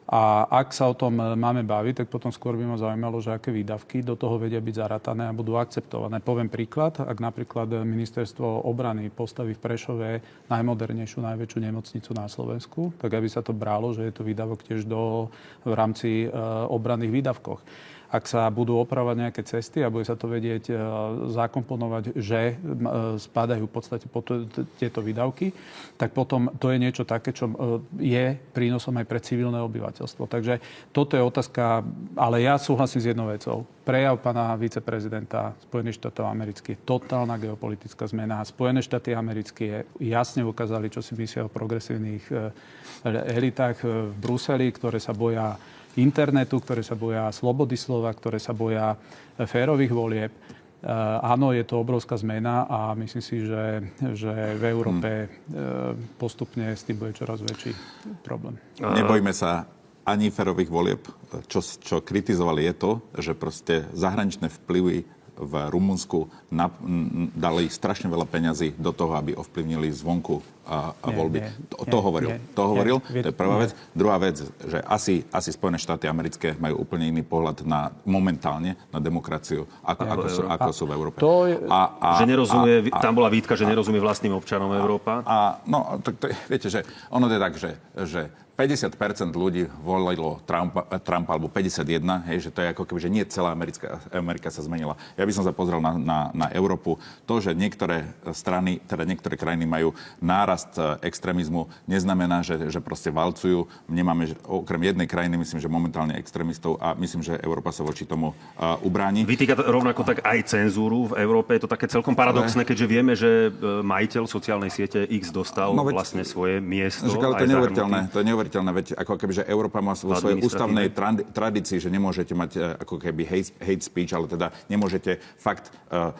A ak sa o tom máme baviť, tak potom skôr by ma zaujímalo, že aké výdavky do toho vedia byť zaratané a budú akceptované. Poviem príklad, ak napríklad ministerstvo obrany postaví v Prešove najmodernejšiu, najväčšiu nemocnicu na Slovensku, tak aby sa to bralo, že je to výdavok tiež v rámci obranných výdavkoch. Ak sa budú opravovať nejaké cesty a bude sa to vedieť zakomponovať, že spadajú v podstate pod tieto výdavky, tak potom to je niečo také, čo je prínosom aj pre civilné obyvateľstvo. Takže toto je otázka, ale ja súhlasím s jednou vecou. Prejav pána viceprezidenta Spojených štátov amerických, totálna geopolitická zmena. Spojené štáty americké jasne ukázali, čo si myslia o progresívnych elitách v Bruseli, ktoré sa boja internetu, ktoré sa boja slobody slova, ktoré sa boja férových volieb. Áno, je to obrovská zmena a myslím si, že v Európe postupne s tým bude čoraz väčší problém. Nebojme sa ani férových volieb. Čo kritizovali je to, že proste zahraničné vplyvy v Rumunsku dali strašne veľa peňazí do toho, aby ovplyvnili zvonku voľby. To hovoril. To je prvá vec. Druhá vec, že asi Spojené štáty americké majú úplne iný pohľad momentálne na demokraciu, ako sú v Európe. Že nerozumie, tam bola výtka, že nerozumie vlastným občanom Európa. No, tak viete, že ono je tak, že 50% ľudí volilo Trumpa alebo 51%, že to je ako keby, že nie celá Amerika sa zmenila. Ja by som sa pozrel na Európu. To, že niektoré strany, teda niektoré krajiny majú nárast extrémizmu, neznamená, že proste valcujú. Nemáme okrem jednej krajiny, myslím, že momentálne extrémistov a myslím, že Európa sa voči tomu ubráni. Vytýka rovnako tak aj cenzúru v Európe. Je to také celkom paradoxné, keďže vieme, že majiteľ sociálnej siete X dostal vlastne svoje miesto. To je neuveriteľné, veď ako keby, že Európa má vo svojej ústavnej tradícii, že nemôžete mať ako keby hate speech, ale teda nemôžete fakt,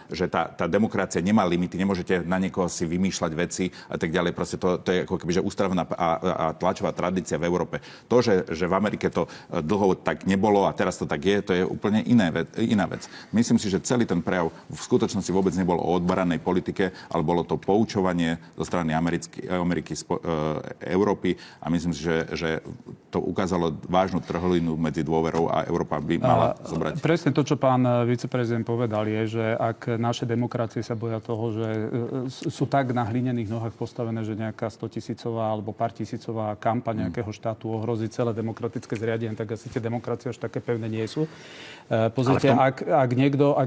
že tá demokracia nemá limity, nemôžete na niekoho si vymýšľať veci a tak ďalej. Proste to je ako keby, že ústavná a tlačová tradícia v Európe. To, že v Amerike to dlho tak nebolo a teraz to tak je, to je úplne iná vec. Myslím si, že celý ten prejav v skutočnosti vôbec nebol o odbaranej politike, ale bolo to poučovanie zo strany Ameriky, Európy a myslím si, že to ukázalo vážnu trhlinu medzi dôverou a Európa by mala zobrať. Presne to, čo pán viceprezident povedal, je, že ak naše demokracie sa boja toho, že sú tak na hlinených nohách postavené, že nejaká 100-tisícová alebo pár tisícová kampaň nejakého štátu ohrozí celé demokratické zriadenie, tak asi tie demokracie až také pevné nie sú. Pozrite, ak niekto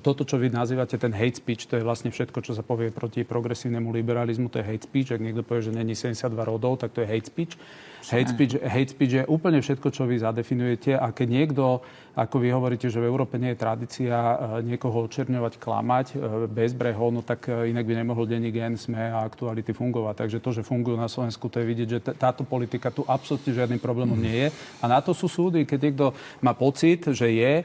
toto, čo vy nazývate ten hate speech, to je vlastne všetko, čo sa povie proti progresívnemu liberalizmu, to je hate speech. Ak niekto povie, že není 72 rodov, tak to je hate speech. Hate speech je úplne všetko, čo vy zadefinujete. A keď niekto, ako vy hovoríte, že v Európe nie je tradícia niekoho očerňovať, klamať bezbrehov, no tak inak by nemohol denník N, SME a Aktuality fungovať. Takže to, že fungujú na Slovensku, to je vidieť, že táto politika tu absolútne žiadnym problémom nie je. A na to sú súdy. Keď niekto má pocit, že je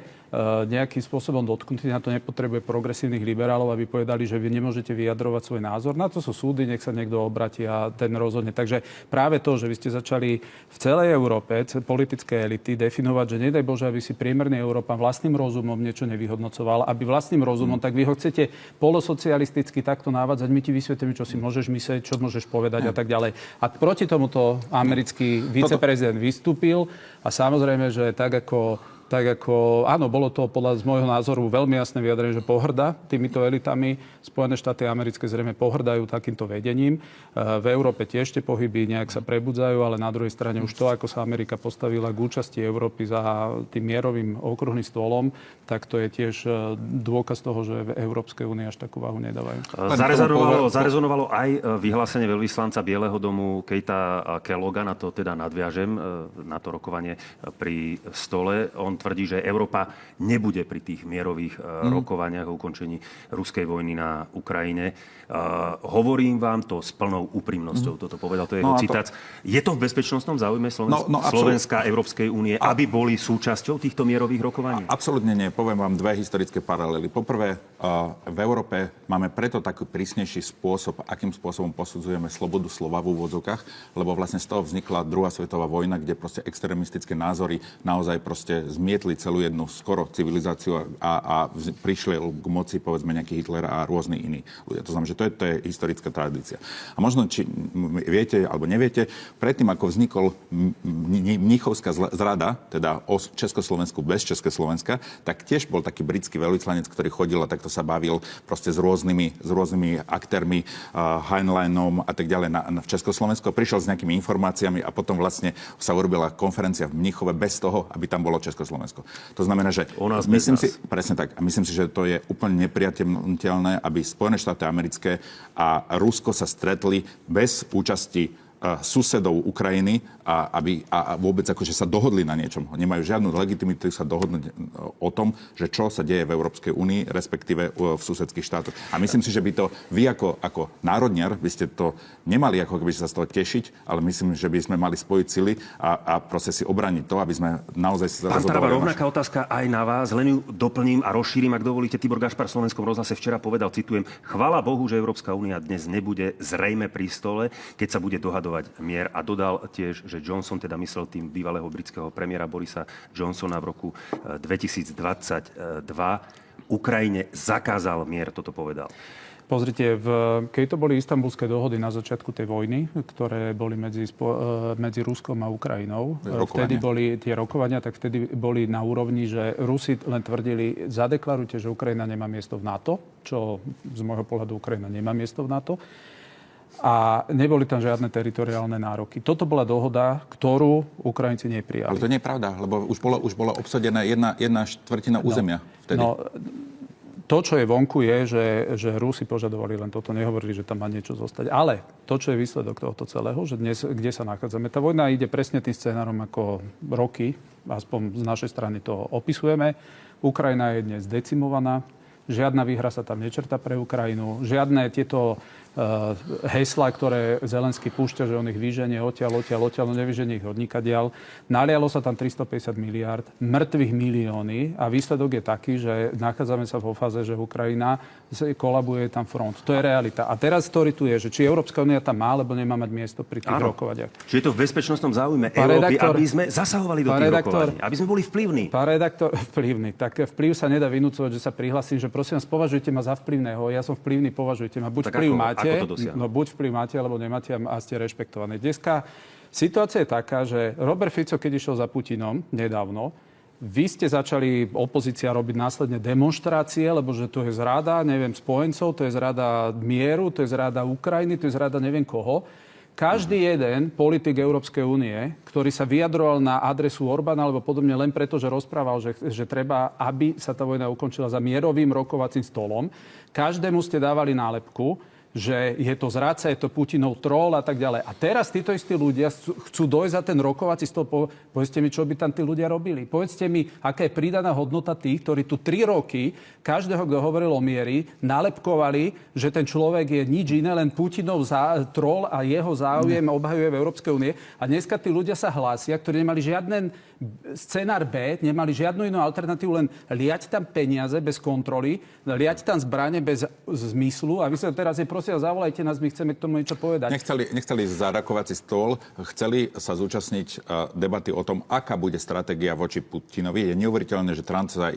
nejakým spôsobom dotknutý, na to nepotrebuje progresívnych liberálov, aby povedali, že vy nemôžete vyjadrovať svoj názor. Na to sú súdy, nech sa niekto obratí a ten rozhodne. Takže práve to, že vy ste začali v celej Európe politické elity definovať, že nedaj Bože, aby si priemerný Európan vlastným rozumom niečo nevyhodnocoval, aby vlastným rozumom, tak vy ho chcete polosocialisticky takto navádzať, my ti vysvetlíme, čo si môžeš myslieť, čo môžeš povedať a tak ďalej. A proti tomuto americký viceprezident vystúpil a samozrejme, že tak ako Tak ako, áno, bolo to z môjho názoru veľmi jasné vyjadrenie, že pohŕda týmito elitami. Spojené štáty americké zrejme pohrdajú takýmto vedením. V Európe tiež tie pohyby nejak sa prebudzajú, ale na druhej strane už to, ako sa Amerika postavila k účasti Európy za tým mierovým okrúhlym stolom, tak to je tiež dôkaz toho, že v Európskej únii až takú váhu nedávajú. Zarezonovalo aj vyhlásenie veľvyslanca Bieleho domu Keita Kelloga, na to teda nadviažem, na to rokovanie pri stole. On tvrdí, že Európa nebude pri tých mierových rokovaniach o ukončení ruskej vojny na Ukrajine. Hovorím vám to s plnou úprimnosťou. Toto povedal, to je jeho citát. Je to v bezpečnostnom záujme Slovenska, Európskej únie, aby boli súčasťou týchto mierových rokovaní? Absolútne nie. Poviem vám dve historické paralely. Poprvé, v Európe máme preto taký prísnejší spôsob, akým spôsobom posudzujeme slobodu slova v úvodzokách, lebo vlastne z toho vznikla druhá svetová vojna, kde proste extrémistické názory naozaj proste zmietli celú jednu skoro civilizáciu a prišli k moci, povedzme, nejaký Hitler a rôzni iní ľudia. To znamená, že to je historická tradícia. A možno, či viete alebo neviete, predtým, ako vznikol Mníchovská zrada, teda o Československu bez Československa, tak tiež bol taký britský veľvyslanec, ktorý chodil a takto sa bavil proste s rôznymi aktérmi, Heinleinom a tak ďalej v Československu. Prišiel s nejakými informáciami a potom vlastne sa urobila konferencia v Mníchove bez toho, aby tam bolo Československo. To znamená, že myslím si, že to je úplne nepriateľné, aby Spojené štáty americké a Rusko sa stretli bez účasti susedov Ukrajiny a vôbec akože sa dohodli na niečom. Nemajú žiadnu legitimitu sa dohodnúť o tom, že čo sa deje v Európskej únii, respektíve v susedských štátoch. A myslím si, že by to vy ako národniar by ste to nemali ako keby sa z toho tešiť, ale myslím, že by sme mali spojiť sily a proste si obraniť to, aby sme naozaj sa rozhodovali. Pán Taraba, rovnaká otázka aj na vás, len ju doplním a rozšírim, ak dovolíte. Tibor Gašpar v Slovenskom rozhlase včera povedal, citujem, chvála Bohu, že Európska únia dnes nebude zrejme pri stole, keď sa bude dohadovať mier, a dodal tiež, že Johnson, teda myslel tým bývalého britského premiéra Borisa Johnsona v roku 2022, Ukrajine zakázal mier, toto povedal. Pozrite, keď to boli istanbulské dohody na začiatku tej vojny, ktoré boli medzi Ruskom a Ukrajinou, vtedy boli tie rokovania, tak vtedy boli na úrovni, že Rusi len tvrdili, zadeklarujte, že Ukrajina nemá miesto v NATO, čo z môjho pohľadu Ukrajina nemá miesto v NATO. A neboli tam žiadne teritoriálne nároky. Toto bola dohoda, ktorú Ukrajinci neprijali. Ale to nie je pravda, lebo už bola obsadená jedna štvrtina územia vtedy. To, čo je vonku, je, že Rusi požadovali len toto, nehovorili, že tam má niečo zostať. Ale to, čo je výsledok tohto celého, že dnes, kde sa nachádzame, tá vojna ide presne tým scenárom ako roky, aspoň z našej strany to opisujeme. Ukrajina je dnes decimovaná, žiadna výhra sa tam nečrta pre Ukrajinu, žiadne tieto hesla, ktoré Zelenský púšťa, že on ich vyženie odtiaľ, no nevyženie ich od nikadiaľ. Nalialo sa tam 350 miliárd, mŕtvych milióny a výsledok je taký, že nachádzame sa vo fáze, že Ukrajina kolabuje tam front. To je realita. A teraz story tu je, že či Európska únia tam má, alebo nemá mať miesto pri tých rokovaniach. Či je to v bezpečnostnom záujme Európy, aby sme zasahovali do tých rokovaní, aby sme boli vplyvní. Pán redaktor, vplyvný. Tak vplyv sa nedá vynúcovať, že sa prihlasím, že prosím vás, považujte ma za vplyvného. Ja som vplyvný, považujte ma. Buď vplyv máte, buď vplyv máte, alebo nemáte a ste rešpektovaní. Dneska situácia je taká, že Robert Fico, keď išiel za Putinom nedávno, vy ste začali, opozícia, robiť následne demonštrácie, lebo že to je zrada, neviem, spojencov, to je zrada mieru, to je zrada Ukrajiny, to je zrada neviem koho. Každý jeden politik Európskej únie, ktorý sa vyjadroval na adresu Orbána alebo podobne len preto, že rozprával, že treba, aby sa tá vojna ukončila za mierovým rokovacím stolom, každému ste dávali nálepku, že je to zradca, je to Putinov troll a tak ďalej. A teraz títo istí ľudia chcú dojsť za ten rokovací stôl. Povedzte mi, čo by tam tí ľudia robili. Povedzte mi, aká je pridaná hodnota tých, ktorí tu 3 roky každého, kto hovoril o miery, nálepkovali, že ten človek je nič iné, len Putinov troll a jeho záujem obhajuje v Európskej únie. A dneska tí ľudia sa hlásia, ktorí nemali žiaden scenár B, nemali žiadnu inú alternatívu, len liať tam peniaze bez kontroly, liať tam zbrane bez zmyslu. A teraz je prosím prosím, zavolajte nás, my chceme k tomu niečo povedať. Nechceli za rokovací stôl, chceli sa zúčastniť debaty o tom, aká bude stratégia voči Putinovi. Je neuveriteľné, že Trump sa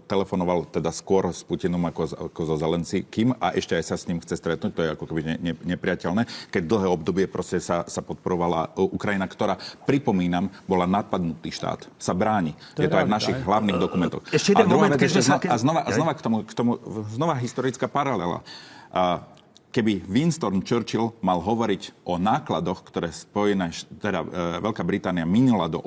telefonoval teda skôr s Putinom ako so Zelenským a ešte aj sa s ním chce stretnúť. To je ako keby nepriateľné, keď dlhé obdobie proste sa podporovala Ukrajina, ktorá, pripomínam, bola napadnutý štát. Sa bráni. Je to aj v našich hlavných dokumentoch. Ešte jeden moment, k tomu znova historická paralela. Keby Winston Churchill mal hovoriť o nákladoch, ktoré Veľká Británia minula do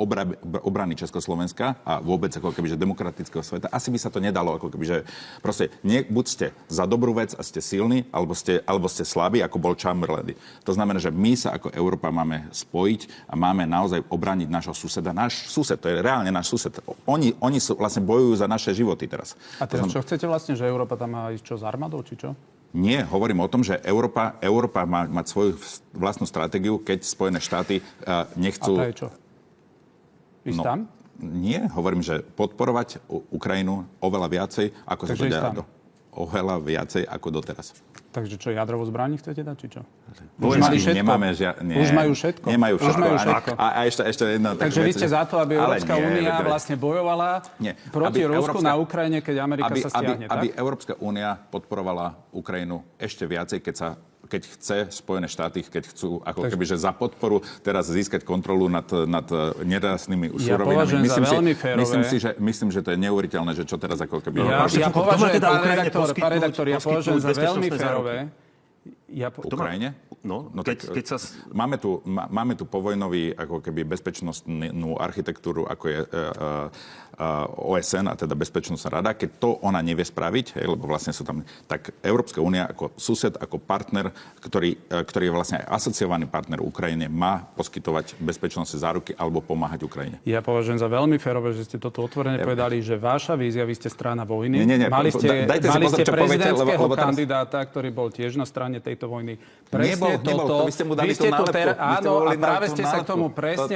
obrany Československa a vôbec ako keby, že demokratického sveta, asi by sa to nedalo, ako keby, že proste buď ste za dobrú vec a ste silní, alebo ste slabí, ako bol Chamberlain. To znamená, že my sa ako Európa máme spojiť a máme naozaj obrániť nášho suseda. Náš sused, to je reálne náš sused. Oni vlastne bojujú za naše životy teraz. A teraz čo chcete vlastne, že Európa tam má ísť čo s armádou, či čo? Nie, hovorím o tom, že Európa má mať svoju vlastnú stratégiu, keď Spojené štáty nechcú... A prečo? Ísť tam? Nie, hovorím, že podporovať Ukrajinu oveľa viacej, ako sa to deje. Oveľa viacej ako doteraz. Takže čo, jadrovú zbraň chcete dať, či čo? Už mali všetko. Už majú všetko? Nemajú všetko. Už majú všetko. A ešte jedna... Takže vy ste za to, aby Európska únia vlastne bojovala proti Rusku na Ukrajine, keď Amerika sa stiahne, tak? Aby Európska únia podporovala Ukrajinu ešte viacej, keď chce Spojené štáty, keď chcú ako keby, že za podporu teraz získať kontrolu nad nerastnými surovinami. Myslím, že to je neuveriteľné, že čo teraz ako keby... Ja považujem, pán redaktor, ja považujem za veľmi férové. Ukrajine? No, keď sa... Máme tu povojnový ako keby bezpečnostnú architektúru, ako je OSN, a teda Bezpečnostná rada. Keď to ona nevie spraviť, lebo vlastne sú tam... Tak Európska únia ako sused, ako partner, ktorý je vlastne aj asociovaný partner Ukrajine, má poskytovať bezpečnostné záruky alebo pomáhať Ukrajine. Ja považujem za veľmi férové, že ste toto otvorene povedali, že vaša vízia, vy ste strana vojny. Nie. Mali ste prezidentského kandidáta, ktorý bol tiež na strane tejto vojny. Presne toto. Vy ste mu dali tú nálepku. Áno, a práve ste sa k tomu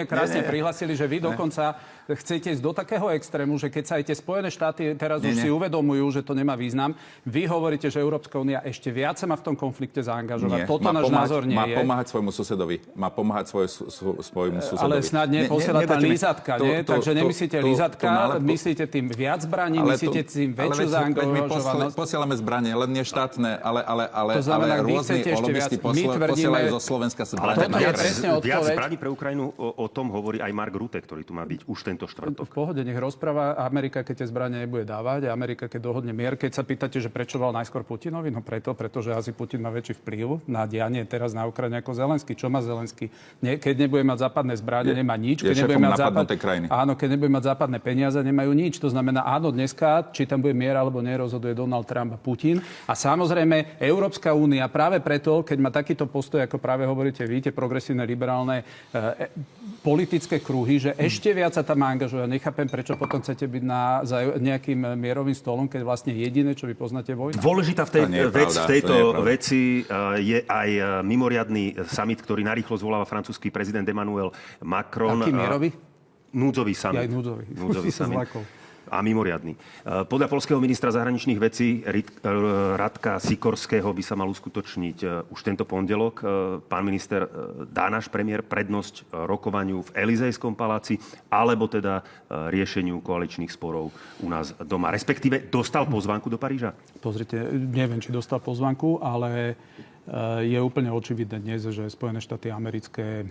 krásne prihlasili, že vy dokonca chcete ísť do takého extrému, že keď sa aj tie Spojené štáty teraz už si uvedomujú, že to nemá význam, vy hovoríte, že Európska únia ešte viac sa má v tom konflikte zaangažovať. Toto náš názor nie je. Má pomáhať svojmu susedovi. Má pomáhať svojmu susedovi. Ale snad posielať tam lízatka, nie? Takže nemyslíte lízatka, myslíte tým viac zbraní, myslíte tým väčšiu zaangažovanosť. Posielame zbranie, len nie štátne, ale rôzni lobisti posielajú zo Slovenska. Viac zbraní pre Ukrajinu, o tom hovorí aj Mark Rutte, ktorý tu má byť už tento štvrtok. V pohode, nech rozpráva. Amerika, keď tie zbrane nebude dávať, Amerika, keď dohodne mier. Keď sa pýtate, že prečo bol najskôr Putinovi, no pretože asi Putin má väčší vplyv na dianie teraz na Ukrajine ako Zelenský. Čo má Zelenský? Keď nebude mať západné zbrane, nemá nič. Keď nebude mať áno, keď nebude mať západné peniaze, nemajú nič. To znamená, áno, dneska, či tam bude mier alebo nie, rozhoduje Donald Trump a Putin. A samozrejme, Európska únia práve preto, keď má takýto postoj, ako práve hovoríte vy, tie progresívne, liberálne politické kruhy, že ešte viac sa tam angažuje. Nechápem, prečo potom chcete byť za nejakým mierovým stolom, keď vlastne jediné, čo vy poznáte, vojna. Dôležitá v tejto veci je aj mimoriadny summit, ktorý narýchlo zvoláva francúzsky prezident Emmanuel Macron. Aký mierový? Núdzový summit. Ja aj núdzový summit. A mimoriadny. Podľa poľského ministra zahraničných vecí Radka Sikorského by sa mal uskutočniť už tento pondelok. Pán minister, dá náš premiér prednosť rokovaniu v Elizejskom paláci alebo teda riešeniu koaličných sporov u nás doma? Respektíve dostal pozvánku do Paríža? Pozrite, neviem, či dostal pozvánku, ale je úplne očividné dnes, že Spojené štáty americké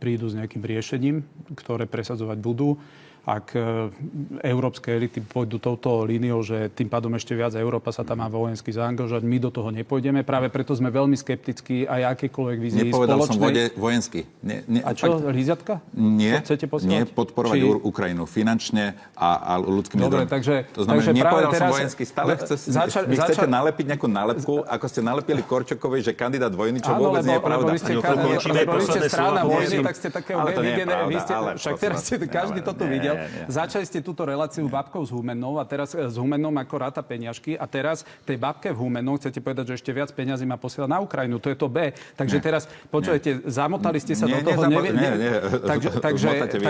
prídu s nejakým riešením, ktoré presadzovať budú. Ak európske elity pôjdu touto líniou, že tým pádom ešte viac Európa sa tam má vojensky zaangažovať, my do toho nepôjdeme. Práve preto sme veľmi skeptickí aj akékoľvek vízie spoločnej. Nepovedal som vojensky. A čo, lízatka? Nie, podporovať Ukrajinu finančne a ľudskými zdrojmi. Dobre, to znamená, nepovedal som vojensky. Stále chcete nalepiť nejakú nálepku, ako ste nalepili Korčokovi, že kandidát vojny, čo vôbec nie je pravda. Lebo vy ste strana vojny, tak ste takého však teraz každý toto videl. Začali ste túto reláciu babkou s Humennou a teraz s Humennou ako ráta peňažky a teraz tej babke v Humennou chcete povedať, že ešte viac peňazí má posielať na Ukrajinu. To je to B. Takže teraz, počujete, zamotali ste sa do toho.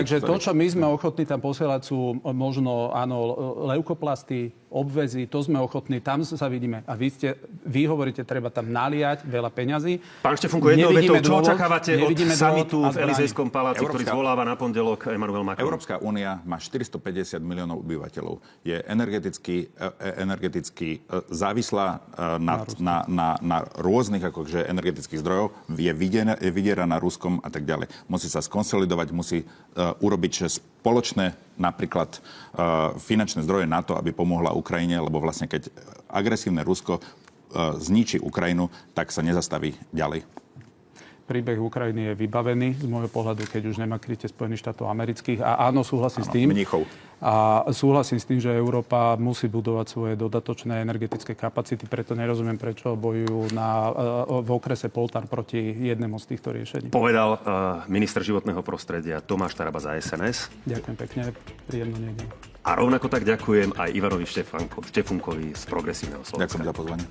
Takže to, čo my sme ochotní tam posielať, sú možno, áno, leukoplasty, obvezy, to sme ochotní, tam sa vidíme. A vy hovoríte, treba tam naliať veľa peňazí. Pán Štefunko, jednou vetou, čo dôvod, očakávate od nevidíme samitu dôvod a v Elizejskom paláci, ktorý zvoláva na pondelok Emmanuel Macron? Európska únia má 450 miliónov obyvateľov. Je energeticky závislá na rôznych akože energetických zdrojov, je vydieraná Ruskom a tak ďalej. Musí sa skonsolidovať, musí urobiť spoločné napríklad finančné zdroje na to, aby pomohla Ukrajine, lebo vlastne keď agresívne Rusko zničí Ukrajinu, tak sa nezastaví ďalej. Príbeh Ukrajiny je vybavený z môjho pohľadu, keď už nemá krytie Spojených štátov amerických. A áno, súhlasím s tým. Mníchov. A súhlasím s tým, že Európa musí budovať svoje dodatočné energetické kapacity, preto nerozumiem, prečo bojujú v okrese Poltár proti jednému z týchto riešení. Povedal minister životného prostredia Tomáš Taraba za SNS. Ďakujem pekne, príjemnú nedeľu. A rovnako tak ďakujem aj Ivanovi Štefunkovi z Progresívneho Slovenska. Ďakujem za pozvanie.